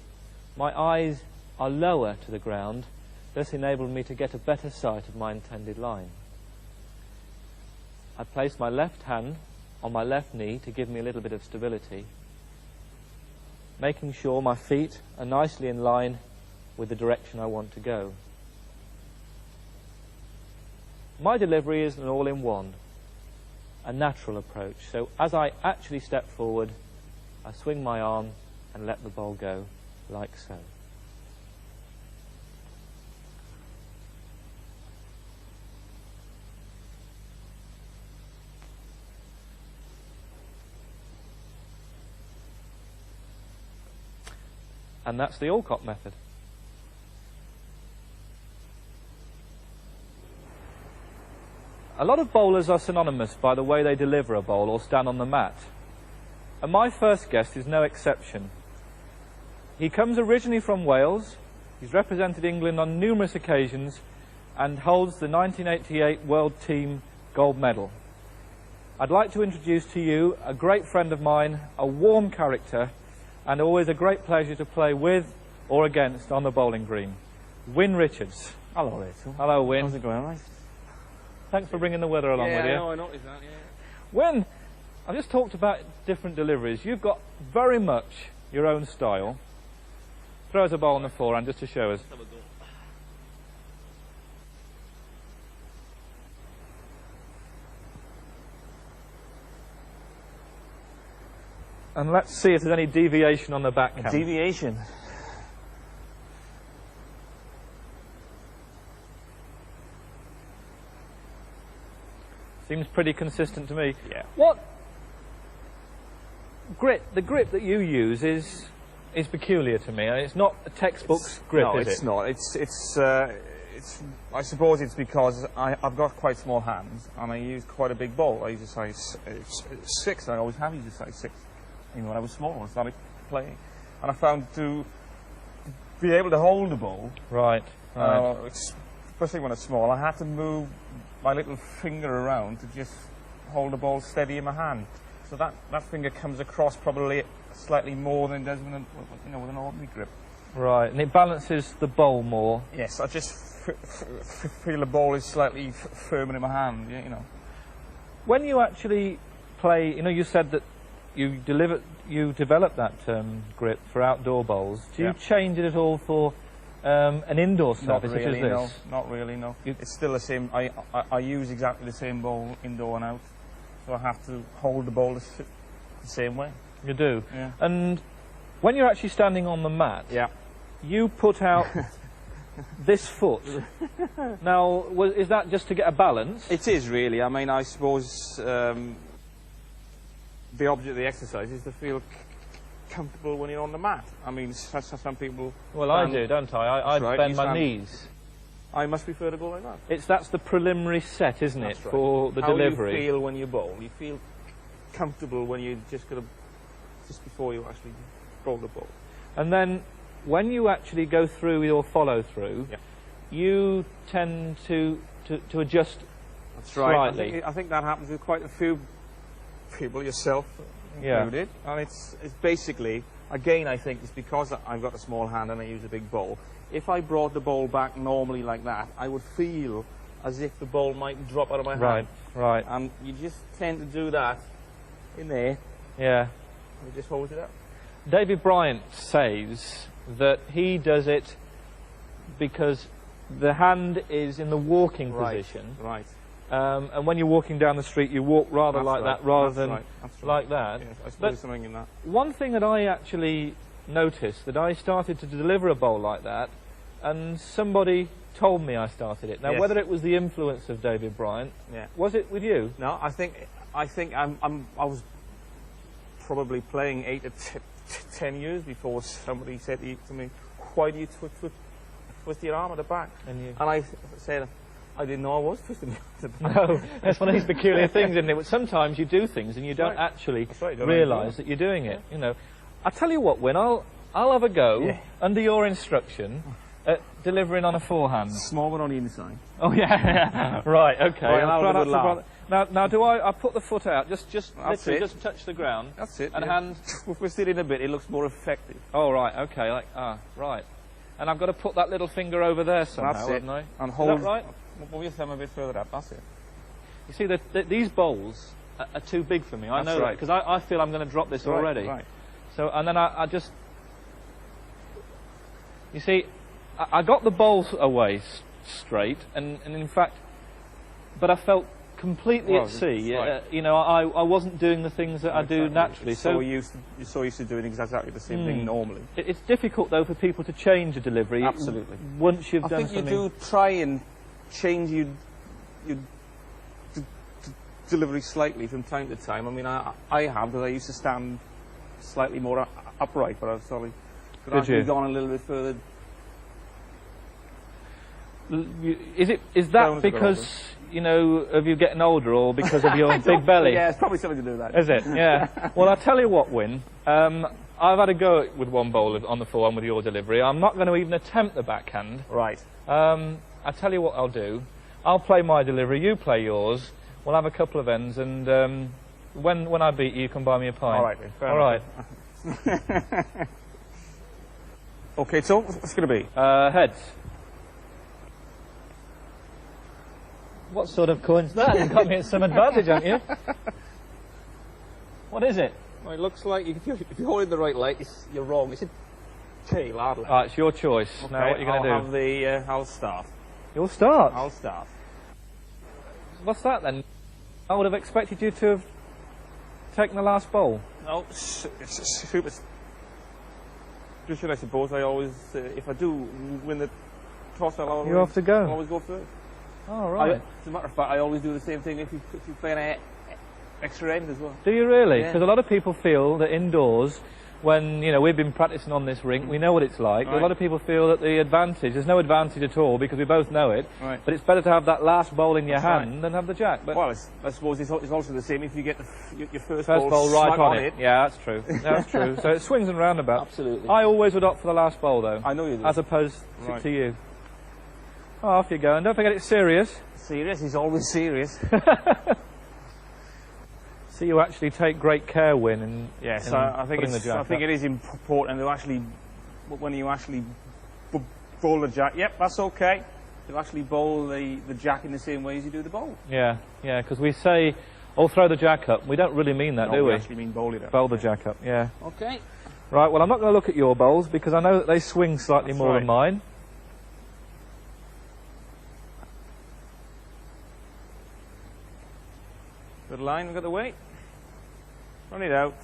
my eyes are lower to the ground, thus enabling me to get a better sight of my intended line. I place my left hand on my left knee to give me a little bit of stability, making sure my feet are nicely in line with the direction I want to go. My delivery is an all-in-one, a natural approach. So as I actually step forward, I swing my arm and let the bowl go, like so. And that's the Allcock method. A lot of bowlers are synonymous by the way they deliver a bowl or stand on the mat. And my first guest is no exception. He comes originally from Wales. He's represented England on numerous occasions and holds the 1988 World Team gold medal. I'd like to introduce to you a great friend of mine, a warm character, and always a great pleasure to play with or against on the bowling green. Wynne Richards. Hello, Rachel. Hello, Wynne. How's it going, right? Thanks for bringing the weather along with you. Yeah, I noticed that, yeah. Wynne, I've just talked about different deliveries. You've got very much your own style. Throw us a bowl on the forehand just to show us. And let's see if there's any deviation on the backhand. Deviation. Seems pretty consistent to me. Yeah. What grip? The grip that you use is peculiar to me. It's not a textbook grip, no, is it? No, it's not. It's. I suppose it's because I've got quite small hands and I use quite a big bowl. I use a size 6. And I always have used a size 6. Even when I was small, I started playing, and I found to be able to hold the bowl. Right. Especially when it's small, I had to move my little finger around to just hold the ball steady in my hand. So that finger comes across probably slightly more than it does with an ordinary grip. Right, and it balances the bowl more. Yes, I just feel the ball is slightly firmer in my hand. You know. When you actually play, you said that you develop that grip for outdoor bowls. Do you Yeah. change it at all for an indoor Not surface really, such as this? no. Not really, no. It's still the same. I use exactly the same bowl indoor and out, so I have to hold the bowl the same way. You do. Yeah. And when you're actually standing on the mat, Yeah. you put out this foot. Now, is that just to get a balance? It is really. I mean, I suppose the object of the exercise is to feel comfortable when you're on the mat. I mean, some people. Well, I do, don't I? I right, bend you my stand- knees. I must prefer to go like that. That's the preliminary set, isn't it, That's right. for the How delivery? you feel when you bowl. You feel comfortable when you just before you actually bowl the ball. And then, when you actually go through your follow-through, Yeah. you tend to adjust That's right. slightly. I think that happens with quite a few people, yourself Yeah. included. And it's basically, again, I think it's because I've got a small hand and I use a big bowl. If I brought the bowl back normally like that, I would feel as if the bowl might drop out of my hand. Right. And you just tend to do that in there, Yeah. and it just holds it up. David Bryant says that he does it because the hand is in the walking position, Right. and when you're walking down the street, you walk rather That's like right. that rather That's than right. That's right. like that. Yes, I suppose But there's something in that. one thing that I actually noticed, that I started to deliver a bowl like that, and somebody told me I started it. Now, Yes. whether it was the influence of David Bryant, Yeah. was it with you? No, I think I was probably playing 8 to 10 years before somebody said to me, "Why do you twist your arm at the back?" And I said, "I didn't know I was twisting it at the back." no, that's one of these peculiar things, isn't it? But sometimes you do things and you don't right. actually That's right, you don't realise that you're doing it. You know, I tell you what, Wynne, I'll have a go Yeah. under your instruction at delivering on a forehand. Small one on the inside. Oh yeah, right, okay. Right, I'll now try with a not good to laugh. bother- Now, do I put the foot out? Just That's literally, it. just touch the ground. That's it. And yeah. hand. If we sit in a bit, it looks more effective. Oh right, okay, right. And I've got to put that little finger over there somehow, That's it. haven't I? And Is hold. that right? Move your thumb a bit further up. That's it. You see, these bowls are too big for me. I That's know right. because I feel I'm going to drop this already. Right. So, and then I just, you see, I got the bowls away straight, and in fact, but I felt completely Well, at sea. right. You know, I wasn't doing the things that I do Exactly. naturally. You're so used to doing exactly the same thing normally. It's difficult though for people to change a delivery. Absolutely. Once you've I done think you something. do try and change your delivery slightly from time to time. I mean, I have, because I used to stand slightly more upright, but I've sorry. But Did I've you? gone a little bit further. Is that Bones a bit because you know of you getting older, or because of your big belly? Yeah, it's probably something to do with that. Is it? Yeah. Well, I'll tell you what, Wynne. I've had a go with one bowl on the forehand with your delivery. I'm not going to even attempt the backhand. Right. I'll tell you what I'll do. I'll play my delivery, you play yours. We'll have a couple of ends, and when I beat you, you can buy me a pint. All right, then. Fair All right. enough. Okay, so what's it going to be? Heads. What sort of coin's that? You've got me at some advantage, haven't you? What is it? Well, it looks like if you're holding the right light, you're wrong. It's a tail, hardly. It's your choice. Now, what are you going to do? I'll start. You'll start. I'll start. What's that then? I would have expected you to have taken the last bowl. No, it's super. Just I suppose I always, if I do win the toss, I'll always, You have to go. I'll always go first. Oh, right. As a matter of fact, I always do the same thing if you play an extra end as well. Do you really? Yeah. Because a lot of people feel that indoors, when, you know, we've been practicing on this rink, we know what it's like. Right. A lot of people feel that the advantage, there's no advantage at all because we both know it, Right. but it's better to have that last bowl in your That's right. hand than have the jack. But Well, I suppose it's also the same if you get your first first bowl right smack on it. Yeah, that's true. That's true. So it swings and roundabouts. Absolutely. I always would opt for the last bowl, though, I know you do. as opposed Right. to you. Oh, off you go. And don't forget it's serious. Serious? He's always serious. So you actually take great care, Wynne, in Yes, in I think putting the it's, jack I think up. it is important to actually, when you actually bowl the jack. Yep, that's okay. To actually bowl the jack in the same way as you do the bowl. Yeah, yeah, because we say Or throw the jack up. We don't really mean that, do we we? actually mean bowl it up. Bowl the jack up, yeah. Okay. Right, well, I'm not going to look at your bowls because I know that they swing slightly That's more right. than mine. Good line, we've got the weight. Run it out.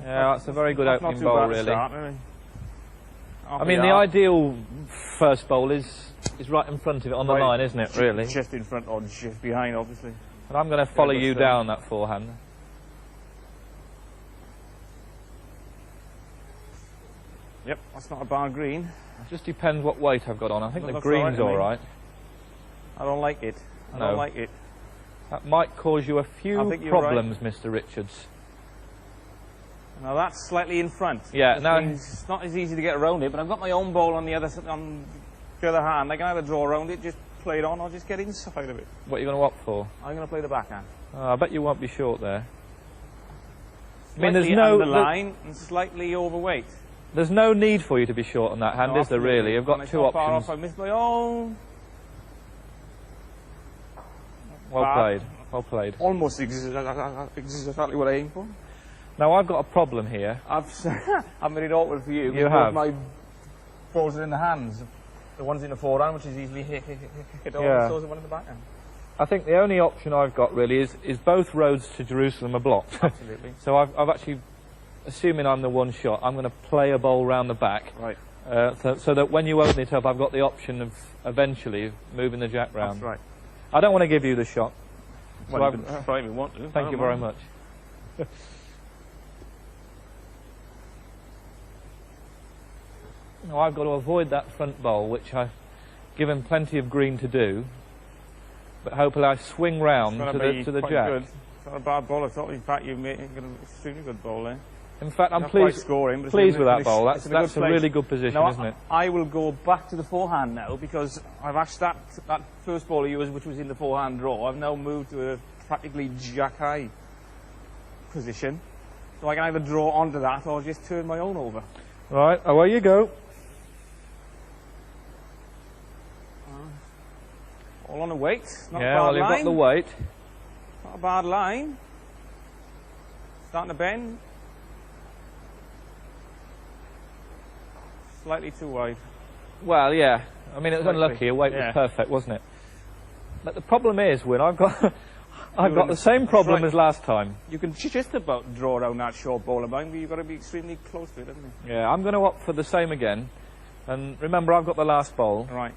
Yeah, that's a very good That's opening not too bowl, bad to really. start, really. I mean, the ideal first bowl is right in front of it on the Right. line, isn't it, really? Just in front or just behind, obviously. And I'm going to follow but you still. down that forehand. Yep, that's not a bad green. It just depends what weight I've got on. I think the That's green's all all right, right. I don't like it. I No. don't like it. That might cause you a few I think you're right. problems, Mr. Richards. Now that's slightly in front. Yeah, Which now- means it's not as easy to get around it, but I've got my own bowl on the other hand. I can either draw around it, just play it on, or just get inside of it. What are you going to opt for? I'm going to play the backhand. I bet you won't be short there. I mean, Slightly there's no underline and slightly overweight. there's no need for you to be short on that hand, No, is there? absolutely. Really, you've got And it's two not far options. off. I missed my own. Well Bad. played. Well played. Almost exactly what I aimed for. Now I've got a problem here. I've made it awkward for you. You because have. My balls are in the hands. The one's in the forehand, which is easily hit over. Yeah. So is the one in the backhand. I think the only option I've got really is both roads to Jerusalem are blocked. Absolutely. So I've actually, assuming I'm the one shot, I'm going to play a bowl round the back. Right. So that when you open it up, I've got the option of eventually moving the jack round. That's right. I don't want to give you the shot. So Well, I've- you can try if you want to. Thank you very much. Now I've got to avoid that front bowl, which I've given plenty of green to do, but hopefully I swing round to the jack. Good. It's not a bad ball at all. In fact, you've made an extremely good ball there. In fact, I'm Not quite pleased scoring, but it's with in that a- bowl. it's in That's good a place. really good position, Now, isn't it? I will go back to the forehand now because I've asked that first ball of yours, which was in the forehand draw. I've now moved to a practically jack high position, so I can either draw onto that or just turn my own over. Right, away you go. All on a weight. Not Yeah, a bad well, you've line. got the weight. Not a bad line. Starting to bend. Slightly too wide. Well, yeah. I mean, it was Slightly. unlucky. Your weight Yeah. was perfect, wasn't it? But the problem is, Wynne, I've got You're the in- same that's problem right. as last time. You can just about draw around that short ball of mine, but you've got to be extremely close to it, haven't you? Yeah, I'm going to opt for the same again. And remember, I've got the last bowl. Right.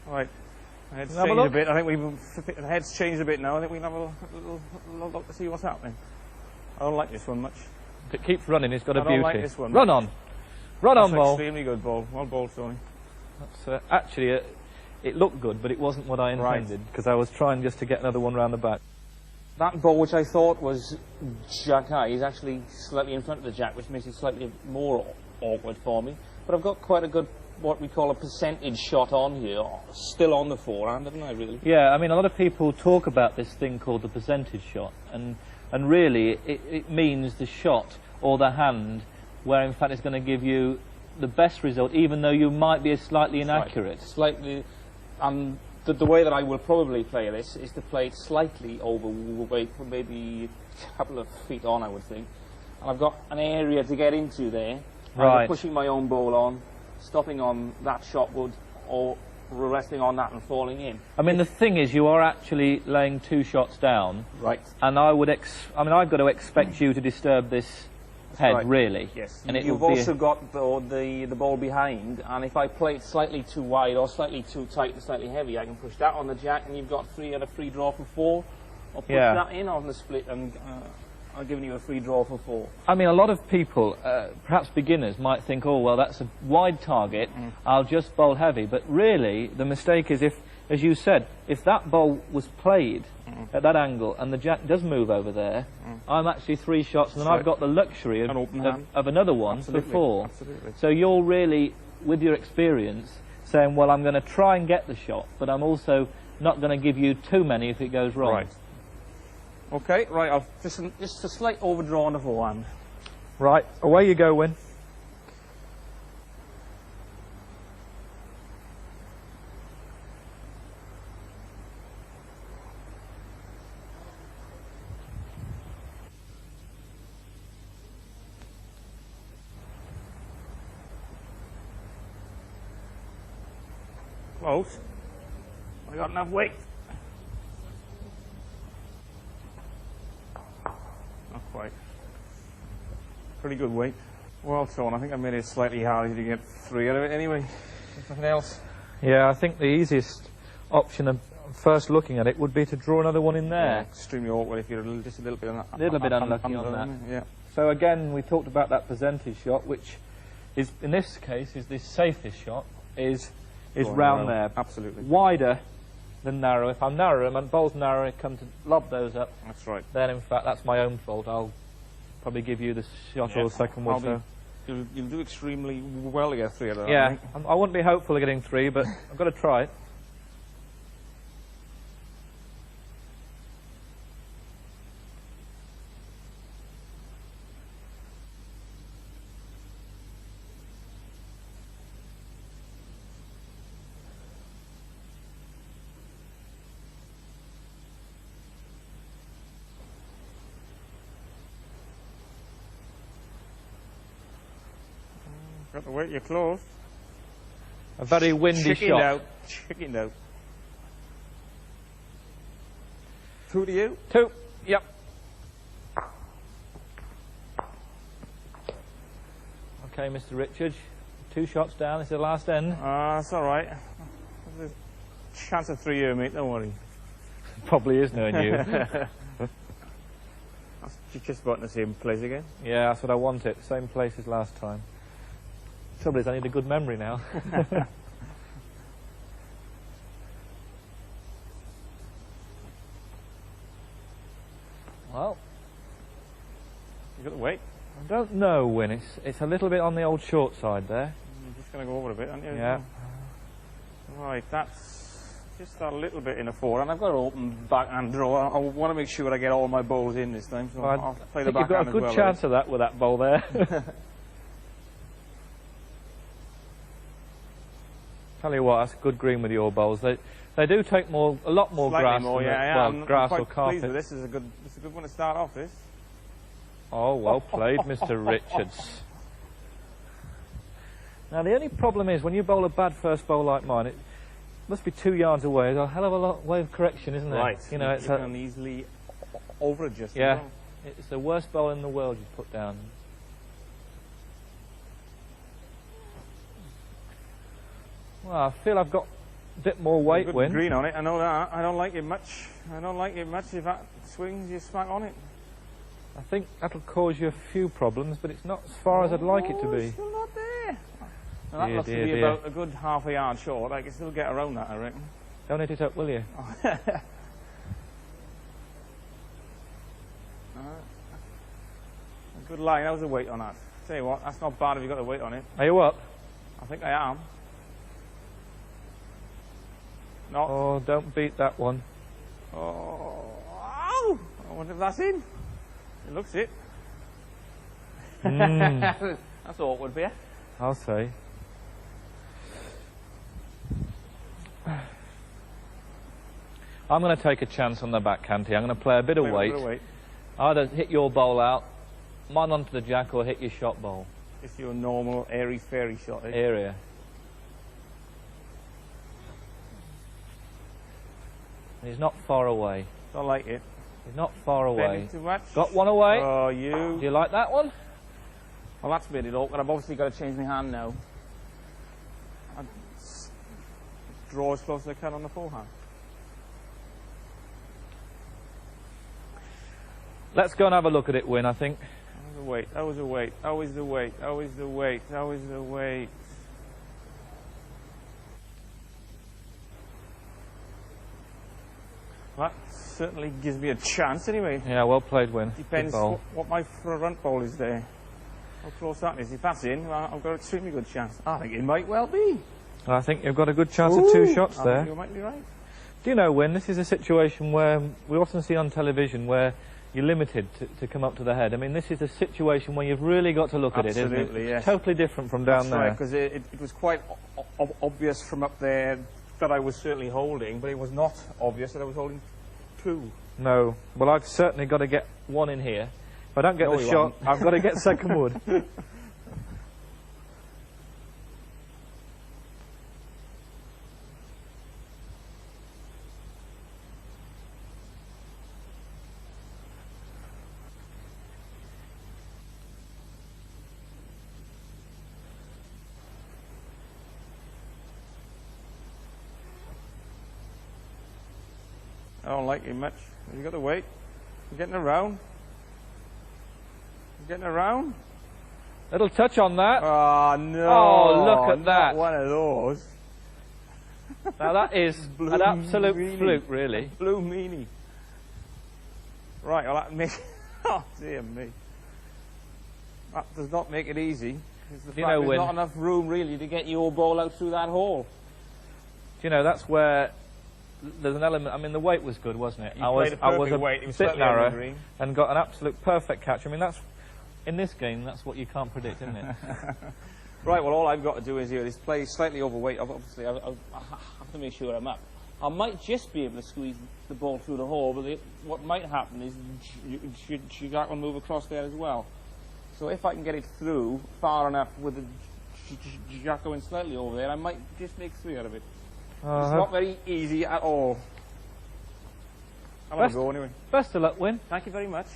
Right. The head's Have a changed a look. bit. I think the head's changed a bit now. I think we can have a little look to see what's happening. I don't like this one much. If it keeps running, it's got a I don't beauty. like this one. Run on. Run That's on, an ball. extremely good ball. Well bowled, Tony. That's, actually, it looked good, but it wasn't what I Right. intended, because I was trying just to get another one round the back. That ball, which I thought was jack high, is actually slightly in front of the jack, which makes it slightly more awkward for me. But I've got quite a good, what we call a percentage shot on here, still on the forehand, haven't I, really? Yeah, I mean, a lot of people talk about this thing called the percentage shot, and really it means the shot or the hand where in fact it's going to give you the best result, even though you might be slightly inaccurate. Right. Slightly, the way that I will probably play this is to play it slightly overweight, maybe a couple of feet on, I would think. And I've got an area to get into there. Right. Either pushing my own ball on, stopping on that shot wood, or resting on that and falling in. I mean, the thing is, you are actually laying two shots down, Right. and I've got to expect you to disturb this head, right. really. Yes. And You've also got the ball behind, and if I play it slightly too wide or slightly too tight and slightly heavy, I can push that on the jack, and you've got a free draw for 4, or push Yeah. that in on the split, and I'm giving you a free draw for 4. I mean, a lot of people, perhaps beginners, might think, oh, well, that's a wide target, I'll just bowl heavy. But really, the mistake is if, as you said, if that bowl was played at that angle and the jack does move over there, I'm actually 3 shots, and then That's I've got the luxury An open hand. of another one Absolutely. for 4. Absolutely. So you're really, with your experience, saying, well, I'm going to try and get the shot, but I'm also not going to give you too many if it goes wrong. Right. Okay, right, I'll just a slight overdraw on the forehand. Right, away you go, Wynne. Close. I got enough weight. Not quite. Pretty good weight. Well, Sean, I think I made it slightly harder to get 3 out of it anyway. There's nothing else. Yeah, I think the easiest option of first looking at it would be to draw another one in there. Yeah, extremely awkward if you're just a little bit unlucky on that. Yeah. So again, we talked about that percentage shot, which is, in this case, is the safest shot, is round there. Absolutely. Wider than narrow. If I'm narrow, my bowl's narrow, I come to lob those up. That's right. Then, in fact, that's my own fault. I'll probably give you the shot or the second one. So. You'll do extremely well to get 3 out of that. Yeah, I wouldn't be hopeful of getting 3, but I've got to try it. Got the weight, you're close. A very windy shot. Chickened out. 2 to you? 2, yep. Okay, Mr. Richards, 2 shots down, this is the last end. That's all right. There's a chance of 3 here, mate, don't worry. Probably is knowing you. That's just about in the same place again. Yeah, that's what I wanted, same place as last time. Trouble is, I need a good memory now. Well, You got the weight? I don't know, Wynne. It's a little bit on the old short side there. You're just going to go over a bit, aren't you? Yeah. Right, that's just a little bit in a 4, and I've got to open backhand draw. I want to make sure I get all my bowls in this time, so Well, I'll play I the think you've got backhand a good as well. chance of that with that bowl there. Tell you what, that's good green with your bowls. They do take a lot more Slightly grass. more, than yeah. well, I'm grass quite or carpet. pleased with this. It's a good one to start off. This. Oh, well played, Mr. Richards. Now, the only problem is, when you bowl a bad first bowl like mine, it must be 2 yards away. There's a hell of a lot way of correction, isn't there? Right. You know, you can easily over-adjust. Yeah. As well. It's the worst bowl in the world you put down. Well, I feel I've got a bit more weight, Good Wynne. green on it. I know that. I don't like it much. I don't like it much. If that swings, you smack on it. I think that'll cause you a few problems, but it's not as far as I'd like it to be. It's still not there. Now, that Dear, looks to dear, be dear. about a good half a yard short. I can still get around that, I reckon. Don't hit it up, will you? A good line. How's the weight on that? Tell you what, that's not bad if you got the weight on it. Are you up? I think I am. Not. Oh, don't beat that one. Oh, ow! I wonder if that's in. It looks it. That's awkward, beer. I'll say. I'm going to take a chance on the backhand here. I'm going to play a bit of weight. Either hit your bowl out, mine onto the jack, or hit your shot bowl. It's your normal airy-fairy shot, eh? Area. He's not far away. Don't like it. He's not far away. Bending too much. Got one away. Oh, Do you like that one? Well, that's made it awkward. I've obviously got to change my hand now. Draw as close as I can on the forehand. Let's go and have a look at it, Wynne, I think. How was the weight? How was the weight? How is the weight? How is the weight? How is the weight? That certainly gives me a chance anyway. Yeah, well played, Wynne. Depends Good bowl. what my front ball is there. How close that is. If that's in, well, I've got an extremely good chance. I think it might well be. I think you've got a good chance of 2 shots I there. think you might be right. Do you know, Wynne, this is a situation where we often see on television where you're limited to come up to the head. I mean, this is a situation where you've really got to look at it, isn't it? Absolutely, yes. It's totally different from down That's there. right, because it was quite obvious from up there that I was certainly holding, but it was not obvious that I was holding 2. No. Well, I've certainly got to get 1 in here. If I don't get No, the you shot, haven't. I've got to get second wood. I don't like it much. You got to wait. You're getting around. You're getting around. Little touch on that. Oh, no. Oh, look at that. Not one of those. Now that is an absolute fluke, really. Blue meanie. Right, well that makes... Oh, dear me. That does not make it easy. There's Wynne, not enough room, really, to get your ball out through that hole. Do you know, that's where there's an element... I mean, the weight was good, wasn't it? I was a weight. It was bit narrow and got an absolute perfect catch. I mean, that's... In this game, that's what you can't predict, isn't it? Right, well, all I've got to do is here is play slightly overweight. Obviously, I have to make sure I'm up. I might just be able to squeeze the ball through the hole, but what might happen is Jack will move across there as well. So if I can get it through far enough with the Jack going slightly over there, I might just make 3 out of it. It's not very easy at all. I'm going to go anyway. Best of luck, Wynne. Thank you very much.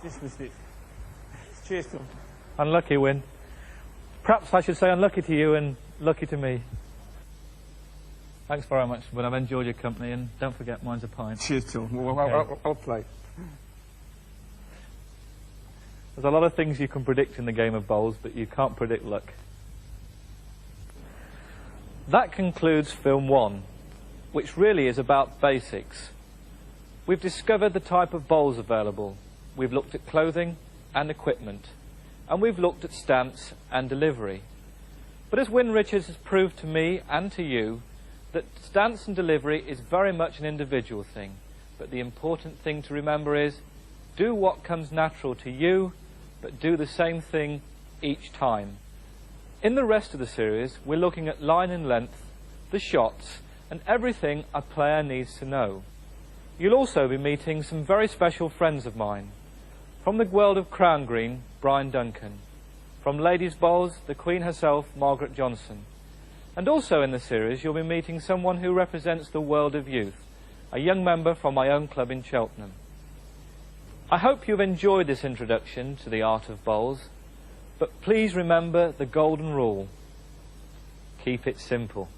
Just missed it. Cheers to him. Unlucky, Wynne. Perhaps I should say unlucky to you and lucky to me. Thanks very much, Wynne. I've enjoyed your company, and don't forget mine's a pint. Cheers to him. I'll play. There's a lot of things you can predict in the game of bowls, but you can't predict luck. That concludes film 1, which really is about basics. We've discovered the type of bowls available. We've looked at clothing and equipment, and we've looked at stamps and delivery. But as Wynne Richards has proved to me and to you, that stamps and delivery is very much an individual thing, but the important thing to remember is, do what comes natural to you, but do the same thing each time. In the rest of the series, we're looking at line and length, the shots, and everything a player needs to know. You'll also be meeting some very special friends of mine. From the world of Crown Green, Brian Duncan. From Ladies' Bowls, the Queen herself, Margaret Johnson. And also in the series, you'll be meeting someone who represents the world of youth, a young member from my own club in Cheltenham. I hope you've enjoyed this introduction to the art of bowls, but please remember the golden rule. Keep it simple.